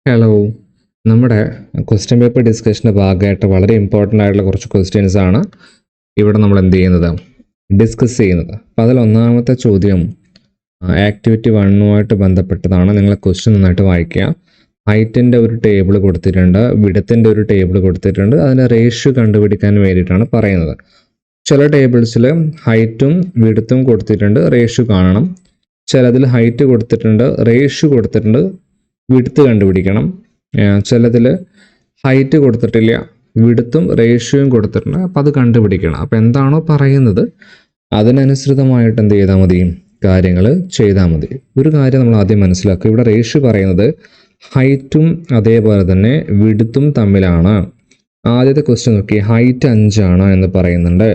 Hello, നമ്മുടെ question paper ഡിസ്കഷൻ്റെ ഭാഗമായിട്ട് വളരെ ഇമ്പോർട്ടൻ്റ് ആയിട്ടുള്ള കുറച്ച് ക്വസ്റ്റ്യൻസ് ആണ് ഇവിടെ നമ്മൾ എന്ത് ചെയ്യുന്നത്, ഡിസ്കസ് ചെയ്യുന്നത്. അപ്പോൾ അതിൽ ഒന്നാമത്തെ ചോദ്യം ആക്ടിവിറ്റി 1 ബന്ധപ്പെട്ടതാണ്. നിങ്ങൾ ക്വസ്റ്റ്യൻ നന്നായിട്ട് വായിക്കുക. ഹൈറ്റിൻ്റെ ഒരു ടേബിൾ കൊടുത്തിട്ടുണ്ട്, വിഡത്തിൻ്റെ ഒരു ടേബിൾ കൊടുത്തിട്ടുണ്ട്. അതിൻ്റെ റേഷ്യോ കണ്ടുപിടിക്കാൻ വേണ്ടിയിട്ടാണ് പറയുന്നത്. ചില ടേബിൾസിൽ ഹൈറ്റും വിഡത്തും കൊടുത്തിട്ടുണ്ട്, റേഷ്യോ കാണണം. ചിലതിൽ ഹൈറ്റ് കൊടുത്തിട്ടുണ്ട്, റേഷ്യോ കൊടുത്തിട്ടുണ്ട്, വിഡ്ത്ത് കണ്ടുപിടിക്കണം. ചിലതിൽ ഹൈറ്റ് കൊടുത്തിട്ടില്ല, വിഡ്ത്തും റേഷ്യോയും കൊടുത്തിട്ടുണ്ട്, അപ്പോൾ അത് കണ്ടുപിടിക്കണം. അപ്പോൾ എന്താണോ പറയുന്നത് അതിനനുസൃതമായിട്ട് എന്ത് ചെയ്താൽ മതി, കാര്യങ്ങൾ ചെയ്താൽ മതി. ഒരു കാര്യം നമ്മൾ ആദ്യം മനസ്സിലാക്കുക. ഇവിടെ റേഷ്യോ പറയുന്നത് ഹൈറ്റും അതേപോലെ തന്നെ വിഡ്ത്തും തമ്മിലാണ്. ആദ്യത്തെ ക്വസ്റ്റ്യൻ നോക്കി, ഹൈറ്റ് 5 എന്ന് പറയുന്നുണ്ട്,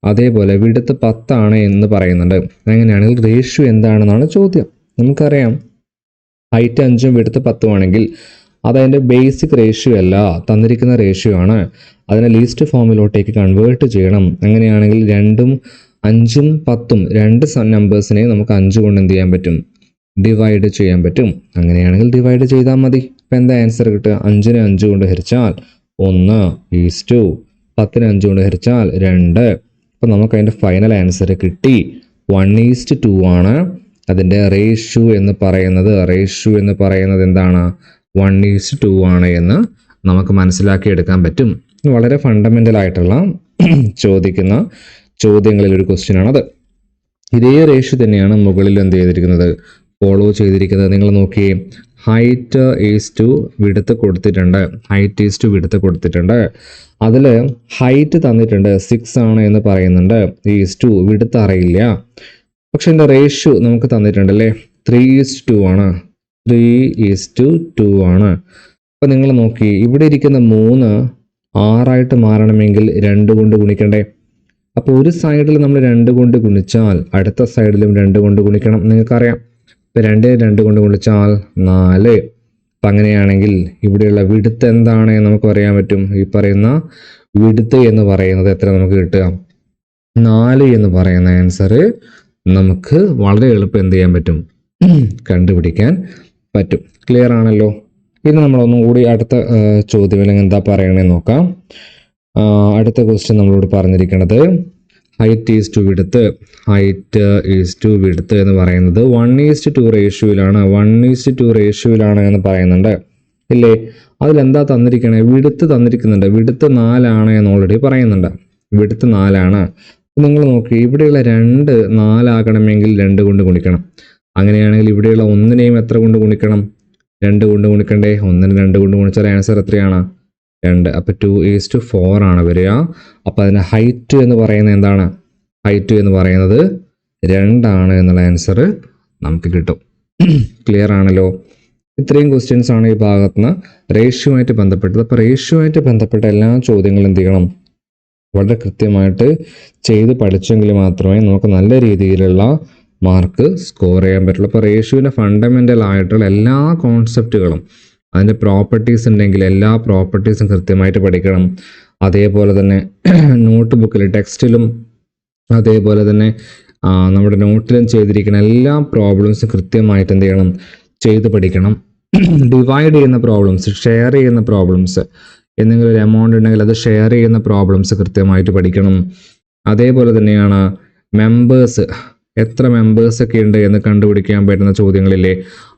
അതേപോലെ വിഡ്ത്ത് 10 എന്ന് പറയുന്നുണ്ട്. അങ്ങനെയാണെങ്കിൽ റേഷ്യോ എന്താണെന്നാണ് ചോദ്യം. നമുക്കറിയാം ഹൈറ്റ് 5 വിഡ്ത്ത് 10 ആണെങ്കിൽ അതതിൻ്റെ ബേസിക് റേഷ്യോ അല്ല, തന്നിരിക്കുന്ന റേഷ്യോ ആണ്. അതിനെ ലീസ്റ്റ് ഫോമിലോട്ടേക്ക് കൺവേർട്ട് ചെയ്യണം. അങ്ങനെയാണെങ്കിൽ 2ഉം 5ഉം 10ഉം രണ്ട് നമ്പേഴ്സിനെ നമുക്ക് 5 കൊണ്ട് എന്ത് ചെയ്യാൻ പറ്റും, ഡിവൈഡ് ചെയ്യാൻ പറ്റും. അങ്ങനെയാണെങ്കിൽ ഡിവൈഡ് ചെയ്താൽ മതി. ഇപ്പം എന്താ ആൻസർ കിട്ടുക, 5നെ 5 കൊണ്ട് ഹരിച്ചാൽ 1 ഈസ് 2, 10നെ 5 കൊണ്ട് ഹരിച്ചാൽ 2. അപ്പം നമുക്ക് അതിൻ്റെ ഫൈനൽ ആൻസർ കിട്ടി, 1:2 ആണ്. അതിൻ്റെ റേഷ്യോ എന്ന് പറയുന്നത് എന്താണ്, 1:2 ആണ് എന്ന് നമുക്ക് മനസ്സിലാക്കിയെടുക്കാൻ പറ്റും. വളരെ ഫണ്ടമെൻ്റൽ ആയിട്ടുള്ള ചോദിക്കുന്ന ചോദ്യങ്ങളിൽ ഒരു ക്വസ്റ്റ്യൻ ആണത്. ഇതേ റേഷ്യോ തന്നെയാണ് മുകളിൽ എന്ത് ചെയ്തിരിക്കുന്നത്, ഫോളോ ചെയ്തിരിക്കുന്നത്. നിങ്ങൾ നോക്കിയേ, ഹൈറ്റ് ഈസ് ടു വിഡ്ത്ത് കൊടുത്തിട്ടുണ്ട്. അതിൽ ഹൈറ്റ് തന്നിട്ടുണ്ട് 6 ആണ് എന്ന് പറയുന്നുണ്ട്, ഈസ് ടു വിഡ്ത്ത് അറിയില്ല. പക്ഷെ എൻ്റെ റേഷ്യോ നമുക്ക് തന്നിട്ടുണ്ട് അല്ലേ, 3:2 ആണ്. 3:2 ആണ്. അപ്പോൾ നിങ്ങൾ നോക്കി, ഇവിടെ ഇരിക്കുന്ന 3 6 മാറണമെങ്കിൽ 2 കൊണ്ട് ഗുണിക്കണ്ടേ. അപ്പോൾ ഒരു സൈഡിൽ നമ്മൾ 2 കൊണ്ട് ഗുണിച്ചാൽ അടുത്ത സൈഡിലും 2 കൊണ്ട് ഗുണിക്കണം, നിങ്ങൾക്കറിയാം. ഇപ്പോൾ 2 കൊണ്ട് ഗുണിച്ചാൽ 4. അപ്പം അങ്ങനെയാണെങ്കിൽ ഇവിടെയുള്ള വിഡ്ത്ത് എന്താണ് എന്ന് നമുക്ക് പറയാൻ പറ്റും. ഈ പറയുന്ന വിഡ്ത്ത് എന്ന് പറയുന്നത് എത്ര നമുക്ക് കിട്ടുക, 4 എന്ന് പറയുന്ന ആൻസർ നമുക്ക് വളരെ എളുപ്പം എന്ത് ചെയ്യാൻ പറ്റും, കണ്ടുപിടിക്കാൻ പറ്റും. ക്ലിയർ ആണല്ലോ. ഇനി നമ്മളൊന്നും കൂടി അടുത്ത ചോദ്യം അല്ലെങ്കിൽ എന്താ പറയണേന്ന് നോക്കാം. അടുത്ത ക്വസ്റ്റ്യൻ നമ്മളോട് പറഞ്ഞിരിക്കുന്നത് ഹൈറ്റ് ഈസ് ടു വിഡ്ത്ത് എന്ന് പറയുന്നത് 1:2 റേഷ്യോയിലാണ് എന്ന് പറയുന്നുണ്ട് ഇല്ലേ. അതിലെന്താ തന്നിരിക്കണേ, വിഡ്ത്ത് തന്നിരിക്കുന്നുണ്ട്. വിഡ്ത്ത് 4 എന്ന് ഓൾറെഡി പറയുന്നുണ്ട്. വിഡ്ത്ത് 4. നിങ്ങൾ നോക്കി, ഇവിടെയുള്ള 2 4 2 കൊണ്ട് ഗുണിക്കണം. അങ്ങനെയാണെങ്കിൽ ഇവിടെയുള്ള 1നെയും എത്ര കൊണ്ട് ഗുണിക്കണം, 2 കൊണ്ട് ഗുണിക്കണ്ടേ. 1നെ 2 കൊണ്ട് ഗുണിച്ചാൽ ആൻസർ എത്രയാണ്, 2. അപ്പോൾ 2:4 ആണ് വരിക. അപ്പോൾ അതിന് ഹൈറ്റ് എന്ന് പറയുന്നത് എന്താണ്, ഹൈറ്റ് എന്ന് പറയുന്നത് 2 ആണ് എന്നുള്ള ആൻസർ നമുക്ക് കിട്ടും. ക്ലിയർ ആണല്ലോ. ഇത്രയും ക്വസ്റ്റ്യൻസ് ആണ് ഈ ഭാഗത്തുനിന്ന് റേഷ്യോ ആയിട്ട് ബന്ധപ്പെട്ടത്. അപ്പോൾ റേഷ്യോ ആയിട്ട് ബന്ധപ്പെട്ട എല്ലാ ചോദ്യങ്ങളും എന്ത് ചെയ്യണം, വളരെ കൃത്യമായിട്ട് ചെയ്ത് പഠിച്ചെങ്കിൽ മാത്രമേ നമുക്ക് നല്ല രീതിയിലുള്ള മാർക്ക് സ്കോർ ചെയ്യാൻ പറ്റുള്ളൂ. അപ്പോൾ റേഷ്യോൻ്റെ ഫണ്ടമെൻ്റൽ ആയിട്ടുള്ള എല്ലാ കോൺസെപ്റ്റുകളും, അതിൻ്റെ പ്രോപ്പർട്ടീസ് ഉണ്ടെങ്കിൽ എല്ലാ പ്രോപ്പർട്ടീസും കൃത്യമായിട്ട് പഠിക്കണം. അതേപോലെ തന്നെ നോട്ട് ബുക്കിൽ ടെക്സ്റ്റിലും അതേപോലെ തന്നെ നമ്മുടെ നോട്ടിലും ചെയ്തിരിക്കുന്ന എല്ലാ പ്രോബ്ലംസും കൃത്യമായിട്ട് എന്ത് ചെയ്യണം, ചെയ്ത് പഠിക്കണം. ഡിവൈഡ് ചെയ്യുന്ന പ്രോബ്ലംസ്, ഷെയർ ചെയ്യുന്ന പ്രോബ്ലംസ്, എന്തെങ്കിലും ഒരു എമൗണ്ട് ഉണ്ടെങ്കിൽ അത് ഷെയർ ചെയ്യുന്ന പ്രോബ്ലംസ് കൃത്യമായിട്ട് പഠിക്കണം. അതേപോലെ തന്നെയാണ് മെമ്പേഴ്സ്, എത്ര മെമ്പേഴ്സൊക്കെ ഉണ്ട് എന്ന് കണ്ടുപിടിക്കാൻ പറ്റുന്ന ചോദ്യങ്ങളില്ലേ,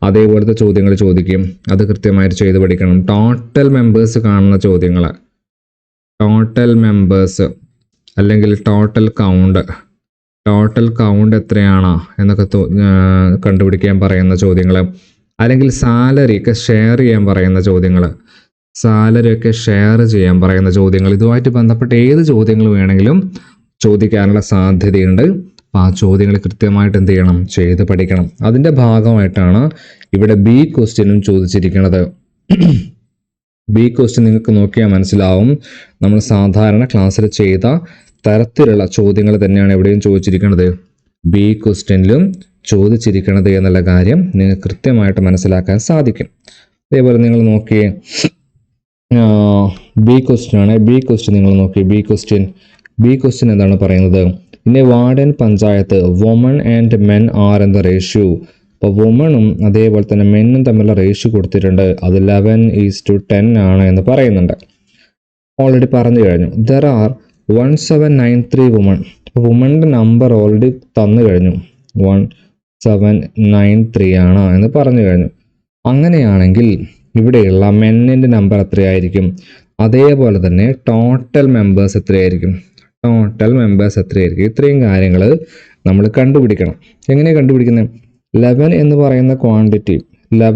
അതേപോലത്തെ ചോദ്യങ്ങൾ ചോദിക്കും, അത് കൃത്യമായിട്ട് ചെയ്ത് പഠിക്കണം. ടോട്ടൽ മെമ്പേഴ്സ് കാണുന്ന ചോദ്യങ്ങൾ, ടോട്ടൽ മെമ്പേഴ്സ് അല്ലെങ്കിൽ ടോട്ടൽ കൗണ്ട് എത്രയാണ് എന്നൊക്കെ കണ്ടുപിടിക്കാൻ പറയുന്ന ചോദ്യങ്ങൾ, അല്ലെങ്കിൽ സാലറി ഒക്കെ ഷെയർ ചെയ്യാൻ പറയുന്ന ചോദ്യങ്ങൾ, ഇതുമായിട്ട് ബന്ധപ്പെട്ട ഏത് ചോദ്യങ്ങൾ വേണമെങ്കിലും ചോദിക്കാനുള്ള സാധ്യതയുണ്ട്. അപ്പോൾ ആ ചോദ്യങ്ങൾ കൃത്യമായിട്ട് എന്ത് ചെയ്യണം, ചെയ്ത് പഠിക്കണം. അതിൻ്റെ ഭാഗമായിട്ടാണ് ഇവിടെ ബി ക്വസ്റ്റ്യനും ചോദിച്ചിരിക്കുന്നത്. ബി ക്വസ്റ്റ്യൻ നിങ്ങൾക്ക് നോക്കിയാൽ മനസ്സിലാവും, നമ്മൾ സാധാരണ ക്ലാസ്സിൽ ചെയ്ത തരത്തിലുള്ള ചോദ്യങ്ങൾ തന്നെയാണ് എവിടെയും ചോദിച്ചിരിക്കുന്നത്, ബി ക്വസ്റ്റ്യനിലും ചോദിച്ചിരിക്കുന്നത് എന്നുള്ള കാര്യം നിങ്ങൾക്ക് കൃത്യമായിട്ട് മനസ്സിലാക്കാൻ സാധിക്കും. അതേപോലെ നിങ്ങൾ നോക്കിയേ, ബി ക്വസ്റ്റ്യൻ ആണ്. ബി ക്വസ്റ്റ്യൻ നിങ്ങൾ നോക്കി, ബി ക്വസ്റ്റ്യൻ എന്താണ് പറയുന്നത്, in A ward and panchayat woman and men are in the ratio അപ്പോൾ വുമണും അതേപോലെ തന്നെ മെന്നും തമ്മിലുള്ള റേഷ്യോ കൊടുത്തിട്ടുണ്ട്. അത് 11:10 ആണ് എന്ന് പറയുന്നുണ്ട്. ഓൾറെഡി പറഞ്ഞു കഴിഞ്ഞു. There are 1793 woman. അപ്പോൾ വുമണിൻ്റെ നമ്പർ ഓൾറെഡി തന്നു കഴിഞ്ഞു. 1793 ആണ് എന്ന് പറഞ്ഞു കഴിഞ്ഞു. അങ്ങനെയാണെങ്കിൽ ഇവിടെയുള്ള മെന്നിൻ്റെ നമ്പർ എത്രയായിരിക്കും? അതേപോലെ തന്നെ ടോട്ടൽ മെമ്പേഴ്സ് എത്രയായിരിക്കും? ഇത്രയും കാര്യങ്ങൾ നമ്മൾ കണ്ടുപിടിക്കണം. എങ്ങനെ കണ്ടുപിടിക്കുന്നത്? 11 എന്ന് പറയുന്ന ക്വാണ്ടിറ്റി എന്താ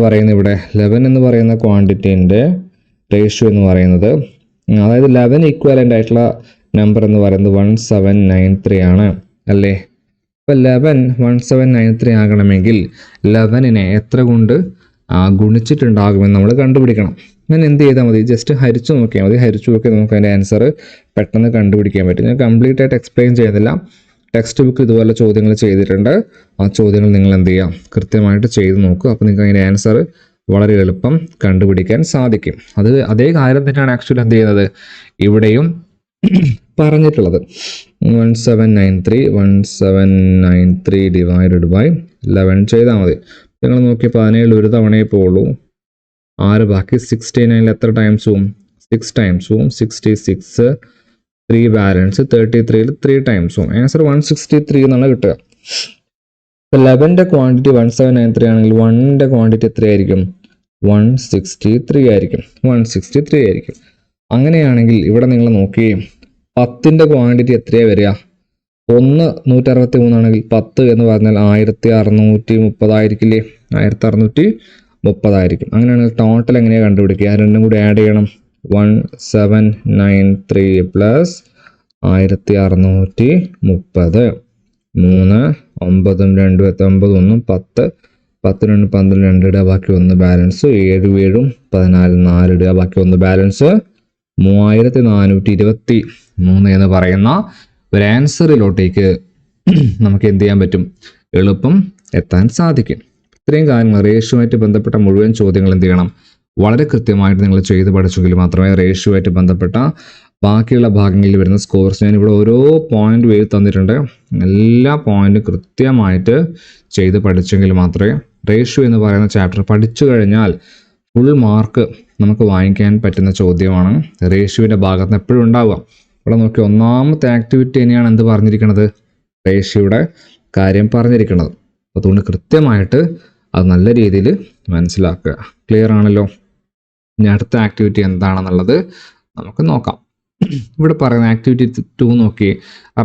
പറയുന്നത് ഇവിടെ? 11 എന്ന് പറയുന്ന ക്വാണ്ടിറ്റീൻ്റെ റേഷ്യോ എന്ന് പറയുന്നത്, അതായത് 11 ഈക്വലൻ്റ് ആയിട്ടുള്ള നമ്പർ എന്ന് പറയുന്നത് 1793 ആണ് അല്ലേ? അപ്പോൾ 1793 ആകണമെങ്കിൽ 11നെ എത്ര കൊണ്ട് ഗുണിച്ചിട്ടുണ്ടാകുമെന്ന് നമ്മൾ കണ്ടുപിടിക്കണം. ഞാൻ എന്ത് ചെയ്താൽ മതി? ജസ്റ്റ് ഹരിച്ചു നോക്കിയാൽ മതി. ഹരിച്ചു നോക്കിയാൽ നമുക്ക് അതിൻ്റെ ആൻസർ പെട്ടെന്ന് കണ്ടുപിടിക്കാൻ പറ്റും. ഞാൻ കംപ്ലീറ്റ് ആയിട്ട് എക്സ്പ്ലെയിൻ ചെയ്യുന്നില്ല. ടെക്സ്റ്റ് ബുക്ക് ഇതുപോലെ ചോദ്യങ്ങൾ ചെയ്തിട്ടുണ്ട്. ആ ചോദ്യങ്ങൾ നിങ്ങൾ എന്ത് ചെയ്യുക? കൃത്യമായിട്ട് ചെയ്ത് നോക്കുക. അപ്പോൾ നിങ്ങൾക്ക് അതിൻ്റെ ആൻസർ വളരെ എളുപ്പം കണ്ടുപിടിക്കാൻ സാധിക്കും. അതേ കാര്യം തന്നെയാണ് ആക്ച്വലി എന്ത് ചെയ്യുന്നത് ഇവിടെയും പറഞ്ഞിട്ടുള്ളത്. 1793 ഡിവൈഡഡ് ബൈ 11 ചെയ്താൽ മതി. നിങ്ങൾ നോക്കി 17 ഒരു തവണയേ പോവുള്ളൂ. 6 ബാക്കി 69 എത്ര ടൈംസ് പോവും? 6 ടൈംസ് പോവും. 66 3 ബാലൻസ് 33 3 ടൈംസ് പോവും. ആൻസർ 163 എന്നാണ് കിട്ടുക. 11ൻ്റെ ക്വാണ്ടിറ്റി 1793 ആണെങ്കിൽ 1ൻ്റെ ക്വാണ്ടിറ്റി എത്രയായിരിക്കും? 163 ആയിരിക്കും. അങ്ങനെയാണെങ്കിൽ ഇവിടെ നിങ്ങൾ നോക്കി 10ൻ്റെ ക്വാണ്ടിറ്റി എത്രയാണ് വരിക? 163 ആണെങ്കിൽ 10 എന്ന് പറഞ്ഞാൽ 1630 ആയിരിക്കില്ലേ? 1630 ആയിരിക്കും. അങ്ങനെയാണെങ്കിൽ ടോട്ടൽ എങ്ങനെയാണ് കണ്ടുപിടിക്കുക? രണ്ടും കൂടി ആഡ് ചെയ്യണം. 1793 പ്ലസ് 1630 3 9 2 9 1 10 10 2 12 2 ഇടുക ബാക്കി 1 ബാലൻസ് 7 7 14 4 ഇടുക ബാക്കി 1 ബാലൻസ് 3423 എന്ന് പറയുന്ന ഒരു ആൻസറിലോട്ടേക്ക് നമുക്ക് എന്ത് ചെയ്യാൻ പറ്റും? എളുപ്പം എത്താൻ സാധിക്കും. ഇത്രയും കാര്യങ്ങൾ റേഷ്യോയുമായിട്ട് ബന്ധപ്പെട്ട മുഴുവൻ ചോദ്യങ്ങൾ എന്ത് ചെയ്യണം? വളരെ കൃത്യമായിട്ട് നിങ്ങൾ ചെയ്ത് പഠിച്ചെങ്കിൽ മാത്രമേ റേഷ്യോയുമായിട്ട് ബന്ധപ്പെട്ട ബാക്കിയുള്ള ഭാഗങ്ങളിൽ വരുന്ന സ്കോർസ് ഞാൻ ഇവിടെ ഓരോ പോയിന്റ് എഴുതി തന്നിട്ടുണ്ട്. എല്ലാ പോയിന്റും കൃത്യമായിട്ട് ചെയ്ത് പഠിച്ചെങ്കിൽ മാത്രമേ റേഷ്യോ എന്ന് പറയുന്ന ചാപ്റ്റർ പഠിച്ചു കഴിഞ്ഞാൽ ഫുൾ മാർക്ക് നമുക്ക് വാങ്ങിക്കാൻ പറ്റുന്ന ചോദ്യമാണ് റേഷ്യോയുടെ ഭാഗത്ത് എപ്പോഴും ഉണ്ടാവുക. ഇവിടെ നോക്കി ഒന്നാമത്തെ ആക്ടിവിറ്റി തന്നെയാണ് എന്ത് പറഞ്ഞിരിക്കുന്നത്? റേഷ്യോയുടെ കാര്യം പറഞ്ഞിരിക്കുന്നത്. അതുകൊണ്ട് കൃത്യമായിട്ട് അത് നല്ല രീതിയിൽ മനസ്സിലാക്കുക. ക്ലിയർ ആണല്ലോ? ഇനി അടുത്ത ആക്ടിവിറ്റി എന്താണെന്നുള്ളത് നമുക്ക് നോക്കാം. ഇവിടെ പറയുന്ന ആക്ടിവിറ്റി 2 നോക്കി,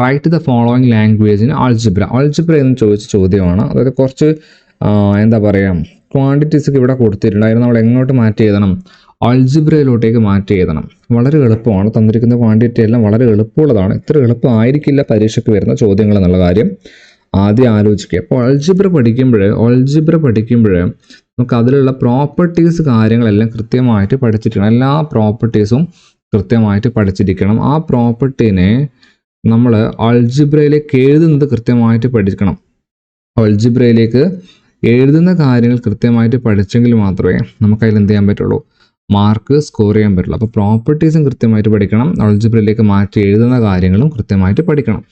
write the following language in algebra. Algebra എന്ന് ചോദിച്ച ചോദ്യമാണ്. അതായത് കുറച്ച് എന്താ പറയുക ക്വാണ്ടിറ്റീസ് ഒക്കെ ഇവിടെ കൊടുത്തിട്ടുണ്ട്. അതിന് നമ്മൾ എങ്ങോട്ട് മാറ്റി എഴുതണം? ആൾജിബ്രയിലോട്ടേക്ക് മാറ്റി എഴുതണം. വളരെ എളുപ്പമാണ്. തന്നിരിക്കുന്ന ക്വാണ്ടിറ്റി എല്ലാം വളരെ എളുപ്പമുള്ളതാണ്. ഇത്ര എളുപ്പമായിരിക്കില്ല പരീക്ഷയ്ക്ക് വരുന്ന ചോദ്യങ്ങൾ എന്നുള്ള കാര്യം ആദ്യം ആലോചിക്കുക. അപ്പോൾ ആൾജിബ്ര പഠിക്കുമ്പോൾ നമുക്ക് അതിലുള്ള പ്രോപ്പർട്ടീസ് കാര്യങ്ങളെല്ലാം കൃത്യമായിട്ട് പഠിച്ചിരിക്കണം. എല്ലാ പ്രോപ്പർട്ടീസും കൃത്യമായിട്ട് പഠിച്ചിരിക്കണം. ആ പ്രോപ്പർട്ടീനെ നമ്മൾ ആൾജിബ്രയിലേക്ക് എഴുതുന്നത് കൃത്യമായിട്ട് പഠിക്കണം. ആൾജിബ്രയിലേക്ക് എഴുതുന്ന കാര്യങ്ങൾ കൃത്യമായിട്ട് പഠിച്ചെങ്കിൽ മാത്രമേ നമുക്കതിൽ എന്ത് ചെയ്യാൻ പറ്റുള്ളൂ? മാർക്ക് സ്കോർ ചെയ്യാൻ പറ്റുള്ളൂ. അപ്പോൾ പ്രോപ്പർട്ടീസും കൃത്യമായിട്ട് പഠിക്കണം. ആൾജിബ്രയിലേക്ക് മാറ്റി എഴുതുന്ന കാര്യങ്ങളും കൃത്യമായിട്ട് പഠിക്കണം.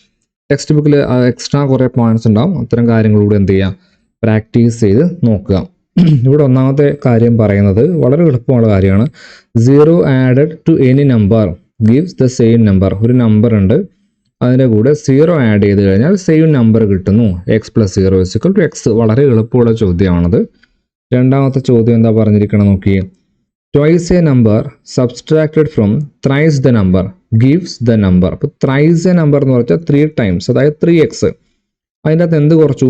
ടെക്സ്റ്റ് ബുക്കിൽ എക്സ്ട്രാ കുറേ പോയിന്റ്സ് ഉണ്ടാവും. അത്തരം കാര്യങ്ങളൂടെ എന്ത് ചെയ്യുക? പ്രാക്ടീസ് ചെയ്ത് നോക്കുക. ഇവിടെ ഒന്നാമത്തെ കാര്യം പറയുന്നത് വളരെ എളുപ്പമുള്ള കാര്യമാണ്. 0 added to any number gives the same number. ഒരു നമ്പർ ഉണ്ട്, അതിൻ്റെ കൂടെ 0 ആഡ് ചെയ്ത് കഴിഞ്ഞാൽ സെയിം നമ്പർ കിട്ടുന്നു. x + 0 = x. വളരെ എളുപ്പമുള്ള ചോദ്യമാണത്. രണ്ടാമത്തെ ചോദ്യം എന്താ പറഞ്ഞിരിക്കണം നോക്കി. Twice A number subtracted from thrice the number gives the number. അപ്പോൾ ത്രൈസ് എ നമ്പർ എന്ന് പറഞ്ഞാൽ 3 ടൈംസ്, അതായത് 3x. അതിൻ്റെ അകത്ത് എന്ത് കുറച്ചു?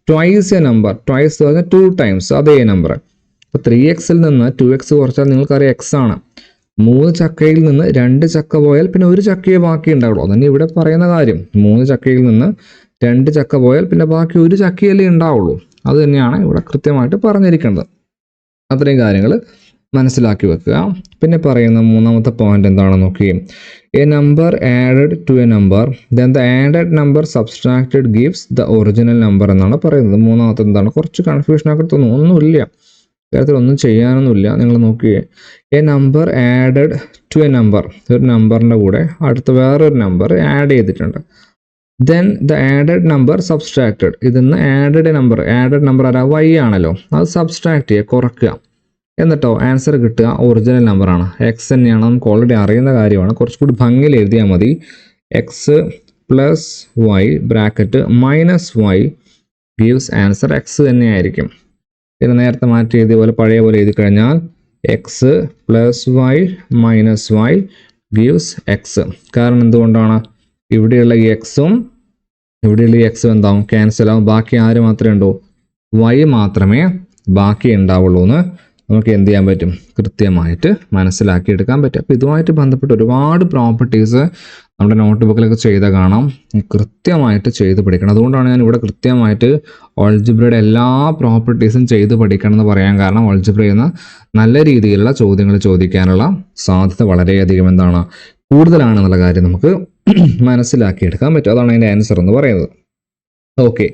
Twice A number. ട്വൈസ് എന്ന് പറഞ്ഞാൽ 2 ടൈംസ്, അതേ നമ്പർ. അപ്പോൾ 3xൽ നിന്ന് 2x കുറച്ചാൽ നിങ്ങൾക്കറിയാം x ആണ്. 3 ചക്കയിൽ നിന്ന് 2 ചക്ക പോയാൽ പിന്നെ 1 ചക്കയെ ബാക്കി ഉണ്ടാവുള്ളൂ. അതന്നെ ഇവിടെ പറയുന്ന കാര്യം. 3 ചക്കയിൽ നിന്ന് 2 ചക്ക പോയാൽ പിന്നെ ബാക്കി 1 ചക്കയല്ലേ ഉണ്ടാവുള്ളൂ. അത് തന്നെയാണ് ഇവിടെ കൃത്യമായിട്ട് പറഞ്ഞിരിക്കുന്നത്. അത്രയും കാര്യങ്ങൾ മനസ്സിലാക്കി വെക്കുക. പിന്നെ പറയുന്ന മൂന്നാമത്തെ പോയിന്റ് എന്താണെന്ന് നോക്കി. A number added to a number then the added number subtracted gives the original number എന്നാണ് പറയുന്നത്. മൂന്നാമത്തെ എന്താണ്? കുറച്ച് കൺഫ്യൂഷൻ ആക്കി തോന്നുന്നു. ഒന്നുമില്ല, കാര്യത്തിൽ ഒന്നും ചെയ്യാനൊന്നുമില്ല. നിങ്ങൾ നോക്കിയേ, a number added to a number, ഒരു നമ്പറിൻ്റെ കൂടെ അടുത്ത വേറൊരു നമ്പർ ആഡ് ചെയ്തിട്ടുണ്ട്. Then the added number subtracted. ഇതിന്ന് ആഡഡ് നമ്പർ ആരാ? y ആണല്ലോ. അത് സബ്സ്ട്രാക്ട് ചെയ്യുക, കുറയ്ക്കുക. എന്നിട്ടോ ആൻസർ കിട്ടുക ഒറിജിനൽ നമ്പറാണ്, എക്സ് തന്നെയാണ്. നമുക്ക് ഓൾറെഡി അറിയുന്ന കാര്യമാണ്. കുറച്ചുകൂടി ഭംഗിയിൽ എഴുതിയാൽ മതി. X plus y bracket minus y gives answer x തന്നെയായിരിക്കും. പിന്നെ നേരത്തെ മാറ്റി എഴുതിയ പോലെ പഴയ പോലെ എഴുതി കഴിഞ്ഞാൽ x plus y minus y gives x. കാരണം എന്തുകൊണ്ടാണ്? ഇവിടെയുള്ള ഈ എക്സും ഇവിടെയുള്ള ഈ എക്സും എന്താവും? ക്യാൻസൽ ആവും. ബാക്കി ആര് മാത്രമേ ഉണ്ടോ? വൈ മാത്രമേ ബാക്കി ഉണ്ടാവുള്ളൂ എന്ന് നമുക്ക് എന്ത് ചെയ്യാൻ പറ്റും? കൃത്യമായിട്ട് മനസ്സിലാക്കിയെടുക്കാൻ പറ്റും. അപ്പോൾ ഇതുമായിട്ട് ബന്ധപ്പെട്ട് ഒരുപാട് പ്രോപ്പർട്ടീസ് നമ്മുടെ നോട്ട് ബുക്കിലൊക്കെ ചെയ്താൽ കാണാം. കൃത്യമായിട്ട് ചെയ്ത് പഠിക്കണം. അതുകൊണ്ടാണ് ഞാൻ ഇവിടെ കൃത്യമായിട്ട് ഓൾജിബ്രയുടെ എല്ലാ പ്രോപ്പർട്ടീസും ചെയ്ത് പഠിക്കണം എന്ന് പറയാൻ കാരണം, ഓൾജിബ്രയിൽ നിന്ന് നല്ല രീതിയിലുള്ള ചോദ്യങ്ങൾ ചോദിക്കാനുള്ള സാധ്യത വളരെയധികം എന്താണ് കൂടുതലാണെന്നുള്ള കാര്യം നമുക്ക് മനസ്സിലാക്കിയെടുക്കാൻ പറ്റും. അതാണ് അതിൻ്റെ ആൻസർ എന്ന് പറയുന്നത്. ഓക്കെ,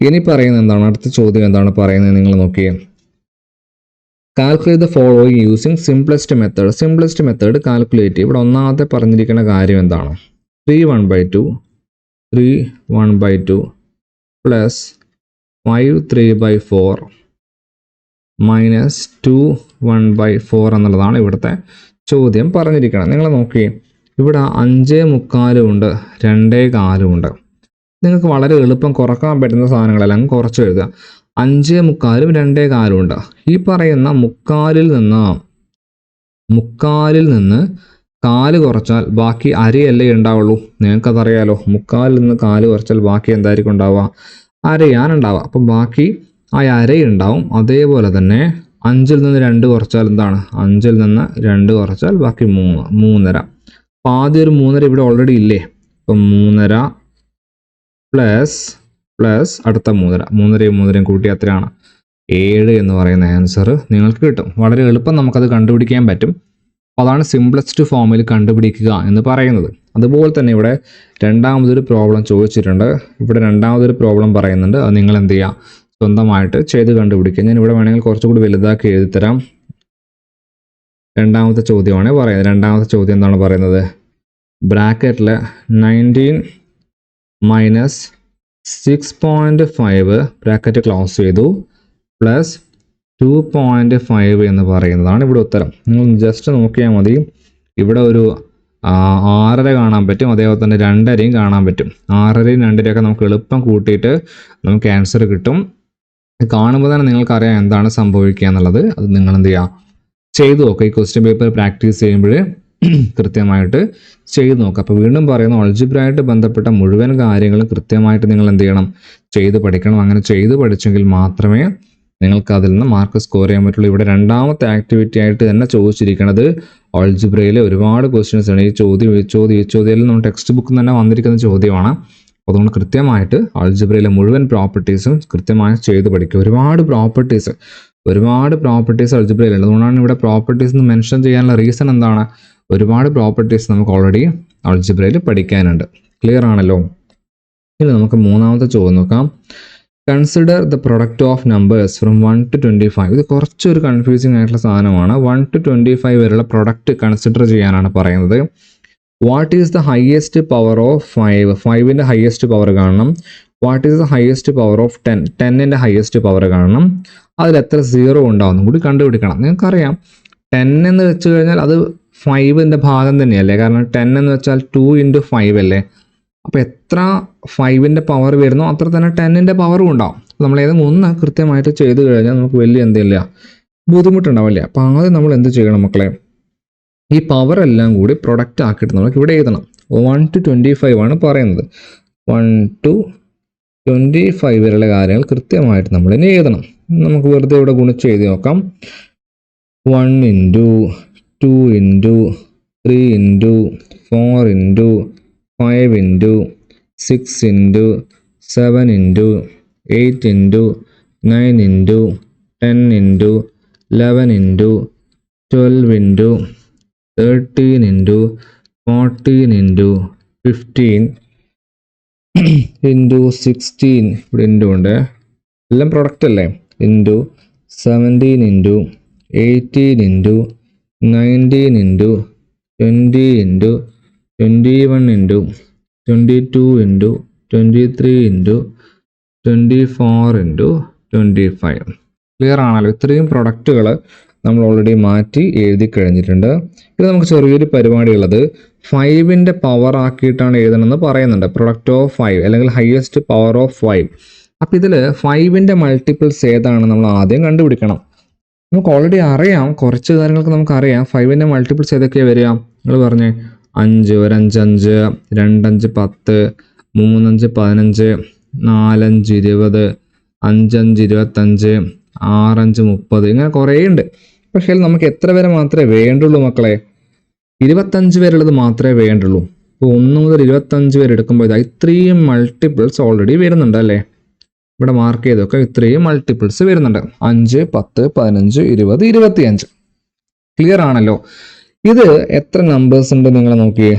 ഇനി പറയുന്നത് എന്താണ്? അടുത്ത ചോദ്യം എന്താണ് പറയുന്നത്? നിങ്ങൾ നോക്കിയേ. Calculate the following using simplest method. Simplest method calculate. ഇവിടെ ഒന്നാമത്തെ പറഞ്ഞിരിക്കുന്ന കാര്യം എന്താണ്? 3 1/2 പ്ലസ് 5 3/4 മൈനസ് 2 1/4 എന്നുള്ളതാണ് ഇവിടുത്തെ ചോദ്യം പറഞ്ഞിരിക്കണം. നിങ്ങൾ നോക്കിയേ, ഇവിടെ 5/4 ഉണ്ട്, 2/4 ഉണ്ട്. നിങ്ങൾക്ക് വളരെ എളുപ്പം കുറക്കാൻ പറ്റുന്ന സാധനങ്ങളെല്ലാം കുറച്ച് എഴുതുക. 5/4 2/4 ഉണ്ട്. ഈ പറയുന്ന മുക്കാലിൽ നിന്ന് കാല് കുറച്ചാൽ ബാക്കി അരയല്ലേ ഉണ്ടാവുള്ളൂ. നിങ്ങൾക്കതറിയാലോ. മുക്കാലിൽ നിന്ന് കാല് കുറച്ചാൽ ബാക്കി എന്തായിരിക്കും ഉണ്ടാവുക? അരയാണ് ഉണ്ടാവുക. അപ്പം ബാക്കി ആ അരയുണ്ടാവും. അതേപോലെ തന്നെ 5-ൽ നിന്ന് 2 കുറച്ചാൽ എന്താണ്? 5-ൽ നിന്ന് 2 കുറച്ചാൽ ബാക്കി 3.5. അപ്പം ആദ്യം ഒരു 3.5 ഇവിടെ ഓൾറെഡി ഇല്ലേ? അപ്പം 3.5 പ്ലസ് അടുത്ത 3.5 കൂട്ടി എത്രയാണ്? 7 എന്ന് പറയുന്ന ആൻസർ നിങ്ങൾക്ക് കിട്ടും. വളരെ എളുപ്പം നമുക്കത് കണ്ടുപിടിക്കാൻ പറ്റും. അപ്പോൾ അതാണ് സിംപ്ലസ്റ്റ് ഫോമിൽ കണ്ടുപിടിക്കുക എന്ന് പറയുന്നത്. അതുപോലെ തന്നെ ഇവിടെ രണ്ടാമതൊരു പ്രോബ്ലം ചോദിച്ചിട്ടുണ്ട്. ഇവിടെ രണ്ടാമതൊരു പ്രോബ്ലം പറയുന്നുണ്ട്. അത് നിങ്ങൾ എന്ത് ചെയ്യുക? സ്വന്തമായിട്ട് ചെയ്ത് കണ്ടുപിടിക്കുക. ഞാൻ ഇവിടെ വേണമെങ്കിൽ കുറച്ചുകൂടി വലുതാക്കി എഴുതിത്തരാം. രണ്ടാമത്തെ ചോദ്യമാണ് പറയുന്നത്. രണ്ടാമത്തെ ചോദ്യം എന്താണ് പറയുന്നത്? ബ്രാക്കറ്റിൽ 19 മൈനസ് 6.5 ബ്രാക്കറ്റ് ക്ലോസ് ചെയ്തു പ്ലസ് 2.5 എന്ന് പറയുന്നതാണ് ഇവിടെ ഉത്തരം. നിങ്ങൾ ജസ്റ്റ് നോക്കിയാൽ മതി. ഇവിടെ ഒരു 6.5 കാണാൻ പറ്റും, അതേപോലെ തന്നെ 2.5 കാണാൻ പറ്റും. 6.5 2.5 നമുക്ക് എളുപ്പം കൂട്ടിയിട്ട് നമുക്ക് ആൻസർ കിട്ടും. കാണുമ്പോൾ തന്നെ നിങ്ങൾക്കറിയാം എന്താണ് സംഭവിക്കുക എന്നുള്ളത്. അത് നിങ്ങൾ എന്ത് ചെയ്യുക? ചെയ്തു നോക്കുക. ഈ ക്വസ്റ്റ്യൻ പേപ്പർ പ്രാക്ടീസ് ചെയ്യുമ്പോൾ കൃത്യമായിട്ട് ചെയ്ത് നോക്കുക. അപ്പോൾ വീണ്ടും പറയുന്നു, ഓൾജിബ്രയായിട്ട് ബന്ധപ്പെട്ട മുഴുവൻ കാര്യങ്ങളും കൃത്യമായിട്ട് നിങ്ങൾ എന്ത് ചെയ്യണം? ചെയ്ത് പഠിക്കണം. അങ്ങനെ ചെയ്ത് പഠിച്ചെങ്കിൽ മാത്രമേ നിങ്ങൾക്ക് അതിൽ നിന്ന് മാർക്ക് സ്കോർ ചെയ്യാൻ പറ്റുള്ളൂ. ഇവിടെ രണ്ടാമത്തെ ആക്ടിവിറ്റി ആയിട്ട് തന്നെ ചോദിച്ചിരിക്കുന്നത് ഓൾജിബ്രയിലെ ഒരുപാട് ക്വസ്റ്റ്യൻസ് ആണ്. ഈ ചോദ്യം നമ്മൾ ടെക്സ്റ്റ് ബുക്കിൽ തന്നെ വന്നിരിക്കുന്ന ചോദ്യമാണ്. അതുകൊണ്ട് കൃത്യമായിട്ട് ഓൾജിബ്രയിലെ മുഴുവൻ പ്രോപ്പർട്ടീസും കൃത്യമായി ചെയ്ത് പഠിക്കുക. ഒരുപാട് പ്രോപ്പർട്ടീസ് ഓൾജിബ്രയിലുണ്ട്. അതുകൊണ്ടാണ് ഇവിടെ പ്രോപ്പർട്ടീസ് എന്ന് മെൻഷൻ ചെയ്യാനുള്ള റീസൺ എന്താണ്? ഒരുപാട് പ്രോപ്പർട്ടീസ് നമുക്ക് ഓൾറെഡി ഓൾജിബ്രയിൽ പഠിക്കാനുണ്ട്. ക്ലിയർ ആണല്ലോ? ഇനി നമുക്ക് മൂന്നാമത്തെ ചോദ്യം നോക്കാം. Consider the product of numbers from 1 to 25. ഇത് കുറച്ചൊരു കൺഫ്യൂസിങ് ആയിട്ടുള്ള സാധനമാണ്. 1 to 25 വരെയുള്ള പ്രൊഡക്റ്റ് കൺസിഡർ ചെയ്യാനാണ് പറയുന്നത്. What is the highest power of 5? 5ൻ്റെ ഹയസ്റ്റ് പവർ കാണണം. What is the highest power of 10? 10ൻ്റെ ഹയസ്റ്റ് പവർ കാണണം. അതിൽ എത്ര 0 ഉണ്ടാവും കൂടി കണ്ടുപിടിക്കണം. നിങ്ങൾക്കറിയാം 10 എന്ന് വെച്ച് കഴിഞ്ഞാൽ അത് 5ൻ്റെ ഭാഗം തന്നെയല്ലേ? കാരണം 10 എന്ന് വെച്ചാൽ 2 into 5 അല്ലേ? അപ്പോൾ എത്ര 5ൻ്റെ പവർ വരുന്നോ അത്ര തന്നെ 10ൻ്റെ പവറും ഉണ്ടാവും. നമ്മൾ ഏതെങ്കിലും ഒന്ന് കൃത്യമായിട്ട് ചെയ്ത് കഴിഞ്ഞാൽ നമുക്ക് വലിയ എന്തില്ല ബുദ്ധിമുട്ടുണ്ടാവില്ല. അപ്പോൾ ആദ്യം നമ്മൾ എന്ത് ചെയ്യണം മക്കളെ? ഈ പവർ എല്ലാം കൂടി പ്രൊഡക്റ്റ് ആക്കിയിട്ട് നമുക്ക് ഇവിടെ എഴുതണം. 1 to 25 ആണ് പറയുന്നത്. 1 to 25 വരെയുള്ള കാര്യങ്ങൾ കൃത്യമായിട്ട് നമ്മൾ ഇനി എഴുതണം. നമുക്ക് വെറുതെ ഇവിടെ ഗുണിച്ച് എഴുതി നോക്കാം. 1 into 2 into 3 into 4 into 5 into 6 into 7 into 8 into 9 into 10 into 11 into 12 into 13 into 14 into 15 into 16 ഇവിടെ ഇൻറ്റു ഉണ്ട്, എല്ലാം പ്രൊഡക്റ്റ് അല്ലേ, into 17 into 18 into 19 into 20 into 21 into 22 into 23 into 24 into 25. Clear ആണല്ലോ? ഇത്രയും പ്രൊഡക്റ്റുകൾ നമ്മൾ ഓൾറെഡി മാറ്റി എഴുതി കഴിഞ്ഞിട്ടുണ്ട്. ഇത് നമുക്ക് ചെറിയൊരു പരിപാടിയുള്ളത് 5ൻ്റെ പവർ ആക്കിയിട്ടാണ് എഴുതണമെന്ന് പറയുന്നുണ്ട്. പ്രൊഡക്റ്റ് ഓഫ് 5 അല്ലെങ്കിൽ ഹയസ്റ്റ് പവർ ഓഫ് 5. അപ്പോൾ ഇതിൽ 5ൻ്റെ മൾട്ടിപ്പിൾസ് ഏതാണ് നമ്മൾ ആദ്യം കണ്ടുപിടിക്കണം. നമുക്ക് ഓൾറെഡി അറിയാം, കുറച്ച് കാര്യങ്ങൾക്ക് നമുക്കറിയാം 5ൻ്റെ മൾട്ടിപ്പിൾസ് ഏതൊക്കെയാണ് വരിക. നിങ്ങൾ പറഞ്ഞേ 5, 1 5 5, 2 5 10, 3 5 15, 4 5 20, 5 5 25, 6 5 30, ഇങ്ങനെ കുറേ ഉണ്ട്. പക്ഷേ നമുക്ക് എത്ര വരെ മാത്രമേ വേണ്ടുള്ളൂ മക്കളെ? 25 വരെയുള്ളത് മാത്രമേ വേണ്ടുള്ളൂ. ഇപ്പോൾ 1 മുതൽ 25 വരെ എടുക്കുമ്പോൾ ഇത്രയും മൾട്ടിപ്പിൾസ് ഓൾറെഡി വരുന്നുണ്ട് അല്ലേ? ഇവിടെ മാർക്ക് ചെയ്തൊക്കെ ഇത്രയും മൾട്ടിപ്പിൾസ് വരുന്നുണ്ട്. 5 10 15 20 25. ക്ലിയർ ആണല്ലോ? ഇത് എത്ര നമ്പേഴ്സ് ഉണ്ട് നിങ്ങൾ നോക്കിയേ.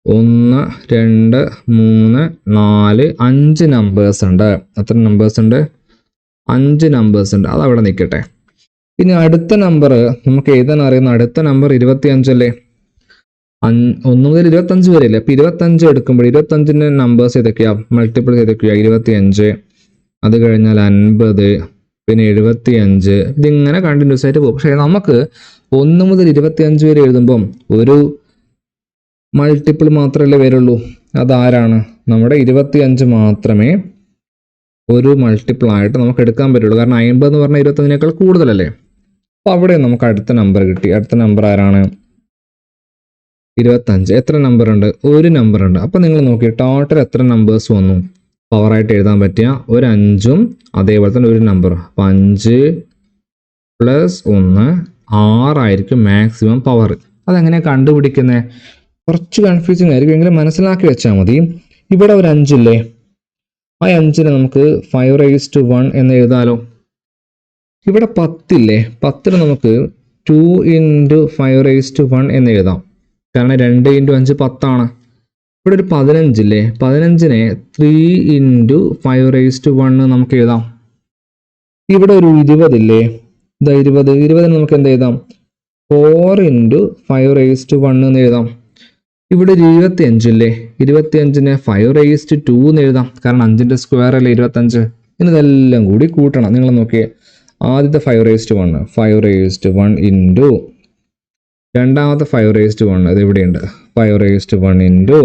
1 2 3 4 5 നമ്പേഴ്സ് ഉണ്ട്. എത്ര നമ്പേഴ്സ് ഉണ്ട്? 5 നമ്പേഴ്സ് ഉണ്ട്. അതവിടെ നിൽക്കട്ടെ. ഇനി അടുത്ത നമ്പർ നമുക്ക് എഴുതാൻ അറിയുന്ന അടുത്ത നമ്പർ 25 അല്ലേ? 1 മുതൽ 25 വരെ അല്ലേ? അപ്പോൾ 25 എടുക്കുമ്പോൾ 25ൻ്റെ നമ്പേഴ്സ് ഏതൊക്കെയാണ്? മൾട്ടിപ്പിൾസ് ഏതൊക്കെയാണ്? 25, അത് കഴിഞ്ഞാൽ 50, പിന്നെ 75. ഇതിങ്ങനെ കണ്ടിന്യൂസ് ആയിട്ട് പോകും. പക്ഷേ നമുക്ക് 1 മുതൽ 25 വരെ എഴുതുമ്പം ഒരു മൾട്ടിപ്പിൾ മാത്രമല്ലേ വരുള്ളൂ. അതാരാണ്? നമ്മുടെ 25 മാത്രമേ ഒരു മൾട്ടിപ്പിൾ ആയിട്ട് നമുക്ക് എടുക്കാൻ പറ്റുള്ളൂ. കാരണം 50 എന്ന് പറഞ്ഞാൽ 25നേക്കാൾ കൂടുതലല്ലേ? അപ്പോൾ അവിടെ നമുക്ക് അടുത്ത നമ്പർ കിട്ടി. അടുത്ത നമ്പർ ആരാണ്? 25. എത്ര നമ്പർ ഉണ്ട്? ഒരു നമ്പർ ഉണ്ട്. അപ്പോൾ നിങ്ങൾ നോക്കി ടോട്ടൽ എത്ര നമ്പേഴ്സ് വന്നു പവറായിട്ട് എഴുതാൻ പറ്റിയ? ഒരു 5ഉം അതേപോലെ തന്നെ ഒരു നമ്പർ. അപ്പോൾ 5 + 1 6 ആയിരിക്കും മാക്സിമം പവർ. അതെങ്ങനെയാണ് കണ്ടുപിടിക്കുന്നത്? കുറച്ച് കൺഫ്യൂസിങ് ആയിരിക്കും, എങ്കിലും മനസ്സിലാക്കി വെച്ചാൽ മതി. ഇവിടെ ഒരു 5 ഇല്ലേ? ആ 5നെ നമുക്ക് 5⁻1 എന്ന് എഴുതാലോ. ഇവിടെ 10 ഇല്ലേ? 10ന് നമുക്ക് 2 × 5⁻1 എന്ന് എഴുതാം. കാരണം 2 × 5 10 ആണ്. ഇവിടെ ഒരു 15 ഇല്ലേ? 15നെ 3 × 5⁻1 നമുക്ക് എഴുതാം. ഇവിടെ ഒരു 20 ഇല്ലേ? 20ന് നമുക്ക് എന്ത് എഴുതാം? 4 × 5⁻1 എന്ന് എഴുതാം. ഇവിടെ ഒരു 25 ഇല്ലേ? 25നെ 5⁻2 എന്ന് എഴുതാം. കാരണം 5ൻ്റെ സ്ക്വയർ അല്ലേ 25. ഇനി ഇതെല്ലാം കൂടി കൂട്ടണം. നിങ്ങൾ നോക്കിയേ, ആദ്യത്തെ 5⁻1 5⁻1 രണ്ടാമത്തെ 5⁻1 ഇത് ഇവിടെയുണ്ട് 5⁻1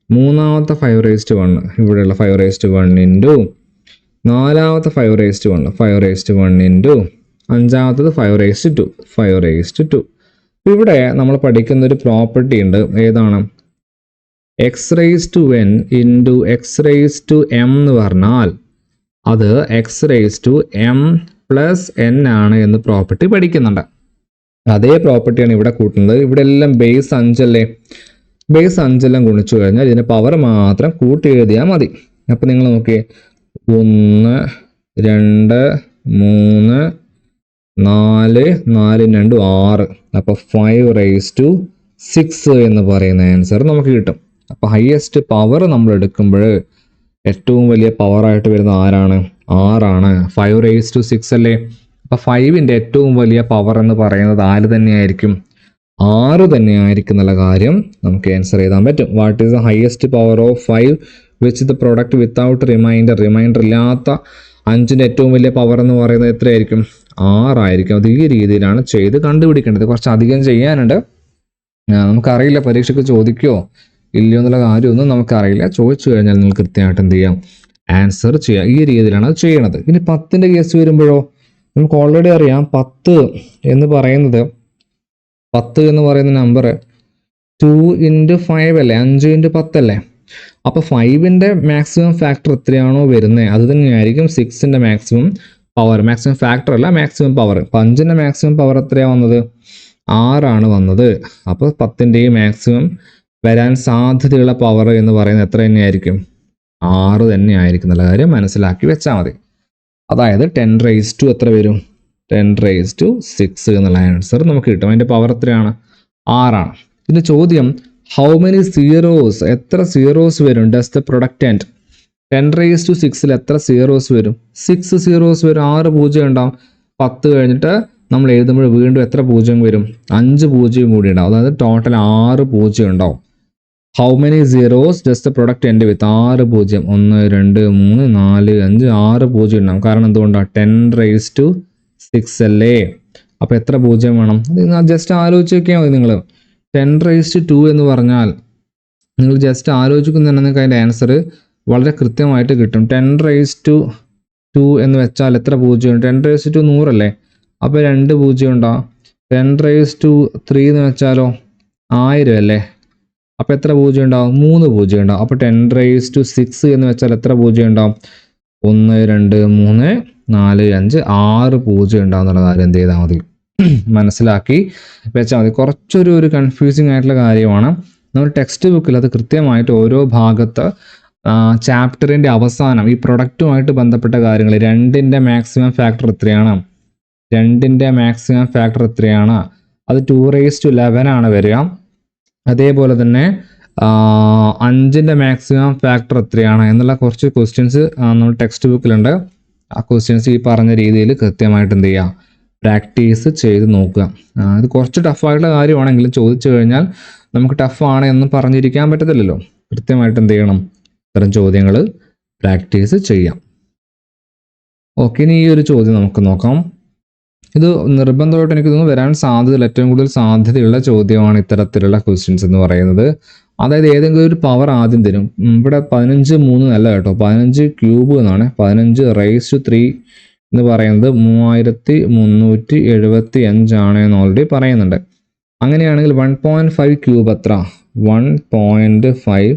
മൂന്നാമത്തെ 5⁻1 ഇവിടെയുള്ള 5⁻1 നാലാമത്തെ 5⁻1 അഞ്ചാമത്തത് 5⁻2. ഇവിടെ നമ്മൾ പഠിക്കുന്ന ഒരു പ്രോപ്പർട്ടി ഉണ്ട്. ഏതാണ്? x⁻n × x⁻m എന്ന് പറഞ്ഞാൽ അത് x⁻m + n ആണ് എന്ന് പ്രോപ്പർട്ടി പഠിക്കുന്നുണ്ട്. അതേ പ്രോപ്പർട്ടിയാണ് ഇവിടെ കൂട്ടുന്നത്. ഇവിടെ എല്ലാം ബേസ് 5 അല്ലേ? ബേസ് 5 എല്ലാം ഗുണിച്ചു കഴിഞ്ഞാൽ ഇതിൻ്റെ പവർ മാത്രം കൂട്ടി എഴുതിയാൽ മതി. അപ്പം നിങ്ങൾ നോക്കിയേ, 1 2 3 4 4 2 6. അപ്പോൾ 5⁻6 എന്ന് പറയുന്ന ആൻസർ നമുക്ക് കിട്ടും. അപ്പോൾ ഹയസ്റ്റ് പവർ നമ്മൾ എടുക്കുമ്പോൾ ഏറ്റവും വലിയ പവറായിട്ട് വരുന്ന ആരാണ്? 6 ആണ്. 5⁻6 അല്ലേ? അപ്പോൾ 5ൻ്റെ ഏറ്റവും വലിയ പവർ എന്ന് പറയുന്നത് ആര് തന്നെയായിരിക്കും? 6 തന്നെയായിരിക്കും എന്നുള്ള കാര്യം നമുക്ക് ആൻസർ ചെയ്താൻ പറ്റും. What is the highest power of 5 which the product without remainder ഇല്ലാത്ത 5ൻ്റെ ഏറ്റവും വലിയ പവർ എന്ന് പറയുന്നത് എത്രയായിരിക്കും? 6 ആയിരിക്കും. അത് ഈ രീതിയിലാണ് ചെയ്ത് കണ്ടുപിടിക്കേണ്ടത്. കുറച്ച് അധികം ചെയ്യാനുണ്ട്. നമുക്കറിയില്ല പരീക്ഷയ്ക്ക് ചോദിക്കുമോ ഇല്ലയോ എന്നുള്ള കാര്യമൊന്നും നമുക്കറിയില്ല. ചോദിച്ചു കഴിഞ്ഞാൽ നിങ്ങൾ കൃത്യമായിട്ട് എന്ത് ചെയ്യാം? ആൻസർ ചെയ്യാം. ഈ രീതിയിലാണ് അത് ചെയ്യണത്. ഇനി 10ൻ്റെ കേസ് വരുമ്പോഴോ നമുക്ക് ഓൾറെഡി അറിയാം 10 എന്ന് പറയുന്നത് നമ്പർ 2 × 5 അല്ലേ? 5 × 10 അല്ലേ? അപ്പോൾ 5ൻ്റെ മാക്സിമം ഫാക്ടർ എത്രയാണോ വരുന്നത് അത് തന്നെയായിരിക്കും 6ൻ്റെ മാക്സിമം പവർ. മാക്സിമം ഫാക്ടർ അല്ല, മാക്സിമം പവർ. 5ൻ്റെ മാക്സിമം പവർ എത്രയാണ് വന്നത്? 6 ആണ് വന്നത്. അപ്പോൾ 10ൻ്റെയും മാക്സിമം വരാൻ സാധ്യതയുള്ള പവർ എന്ന് പറയുന്നത് എത്ര തന്നെയായിരിക്കും? 6 തന്നെയായിരിക്കും എന്നുള്ള കാര്യം മനസ്സിലാക്കി വെച്ചാൽ മതി. അതായത് 10⁻2 എത്ര വരും? 10⁻6 എന്നുള്ള ആൻസർ നമുക്ക് കിട്ടും. അതിൻ്റെ പവർ എത്രയാണ്? 6 ആണ്. ഇതിൻ്റെ ചോദ്യം ഹൗ മെനി സീറോസ്, എത്ര സീറോസ് വരും ഡസ് ദ പ്രൊഡക്റ്റ് ആൻഡ്? 10⁻6 എത്ര സീറോസ് വരും? 6 സീറോസ് വരും. 6 പൂജ്യം ഉണ്ടാവും. 10 കഴിഞ്ഞിട്ട് നമ്മൾ എഴുതുമ്പോൾ വീണ്ടും എത്ര പൂജ്യം വരും? 5 പൂജ്യം കൂടി ഉണ്ടാവും. അതായത് ടോട്ടൽ 6 പൂജ്യം ഉണ്ടാവും. How many zeros does the product end with? 6 പൂജ്യം. 1 2 3 4 5 6 പൂജ്യം ഉണ്ടാവും. കാരണം എന്തുകൊണ്ടാണ്? 10⁻6 അല്ലേ? അപ്പോൾ എത്ര പൂജ്യം വേണം? അത് ജസ്റ്റ് ആലോചിച്ച് നോക്കിയാൽ മതി നിങ്ങൾ. 10⁻2 എന്ന് പറഞ്ഞാൽ നിങ്ങൾ ജസ്റ്റ് ആലോചിക്കുന്നുണ്ടെങ്കിൽ നിങ്ങൾക്ക് അതിൻ്റെ ആൻസർ വളരെ കൃത്യമായിട്ട് കിട്ടും. 10⁻2 എന്ന് വെച്ചാൽ എത്ര പൂജ്യം? 10⁻2 100 അല്ലേ? അപ്പോൾ 2 പൂജ്യം ഉണ്ടാവും. 10⁻3 എന്ന് വെച്ചാലോ 1000 അല്ലേ? അപ്പോൾ എത്ര പൂജ്യം ഉണ്ടാവും? 3 പൂജ്യം ഉണ്ടാവും. അപ്പോൾ 10⁻6 എന്ന് വെച്ചാൽ എത്ര പൂജ്യം ഉണ്ടാവും? 1 2 3 4 5 6 പൂജ്യം ഉണ്ടാവും എന്നുള്ള കാര്യം എന്ത് ചെയ്താൽ മതി? മനസ്സിലാക്കി വെച്ചാൽ മതി. കുറച്ചൊരു കൺഫ്യൂസിങ് ആയിട്ടുള്ള കാര്യമാണ്. നമ്മൾ ടെക്സ്റ്റ് ബുക്കിൽ അത് കൃത്യമായിട്ട് ഓരോ ഭാഗത്ത് ചാപ്റ്ററിൻ്റെ അവസാനം ഈ പ്രൊഡക്റ്റുമായിട്ട് ബന്ധപ്പെട്ട കാര്യങ്ങൾ 2ൻ്റെ മാക്സിമം ഫാക്ടർ എത്രയാണ്, 2ൻ്റെ മാക്സിമം ഫാക്ടർ എത്രയാണ്, അത് 2⁻11 ആണ് വരിക. അതേപോലെ തന്നെ 5ൻ്റെ മാക്സിമം ഫാക്ടർ എത്രയാണ് എന്നുള്ള കുറച്ച് ക്വസ്റ്റ്യൻസ് നമ്മൾ ടെക്സ്റ്റ് ബുക്കിലുണ്ട്. ആ ക്വസ്റ്റ്യൻസ് ഈ പറഞ്ഞ രീതിയിൽ കൃത്യമായിട്ട് എന്ത് ചെയ്യുക? പ്രാക്ടീസ് ചെയ്ത് നോക്കുക. ഇത് കുറച്ച് ടഫായിട്ടുള്ള കാര്യമാണെങ്കിലും ചോദിച്ചു കഴിഞ്ഞാൽ നമുക്ക് ടഫാണ് എന്ന് പറഞ്ഞിരിക്കാൻ പറ്റത്തില്ലല്ലോ. കൃത്യമായിട്ട് എന്ത് ചെയ്യണം? ഇത്തരം ചോദ്യങ്ങൾ പ്രാക്ടീസ് ചെയ്യാം. ഓക്കെ, ഇനി ഈ ഒരു ചോദ്യം നമുക്ക് നോക്കാം. ഇത് നിർബന്ധമായിട്ട് എനിക്ക് തോന്നുന്നു വരാൻ സാധ്യതയുള്ള ഏറ്റവും കൂടുതൽ സാധ്യതയുള്ള ചോദ്യമാണ് ഇത്തരത്തിലുള്ള ക്വസ്റ്റ്യൻസ് എന്ന് പറയുന്നത്. അതായത് ഏതെങ്കിലും ഒരു പവർ ആദ്യം തരും. ഇവിടെ 15 3 അല്ല കേട്ടോ, 15 ക്യൂബ് എന്നാണ്. 15⁻³ എന്ന് പറയുന്നത് 3375 ആണ് എന്ന് ഓൾറെഡി പറയുന്നുണ്ട്. അങ്ങനെയാണെങ്കിൽ 1.5 ക്യൂബ് എത്ര? 1.5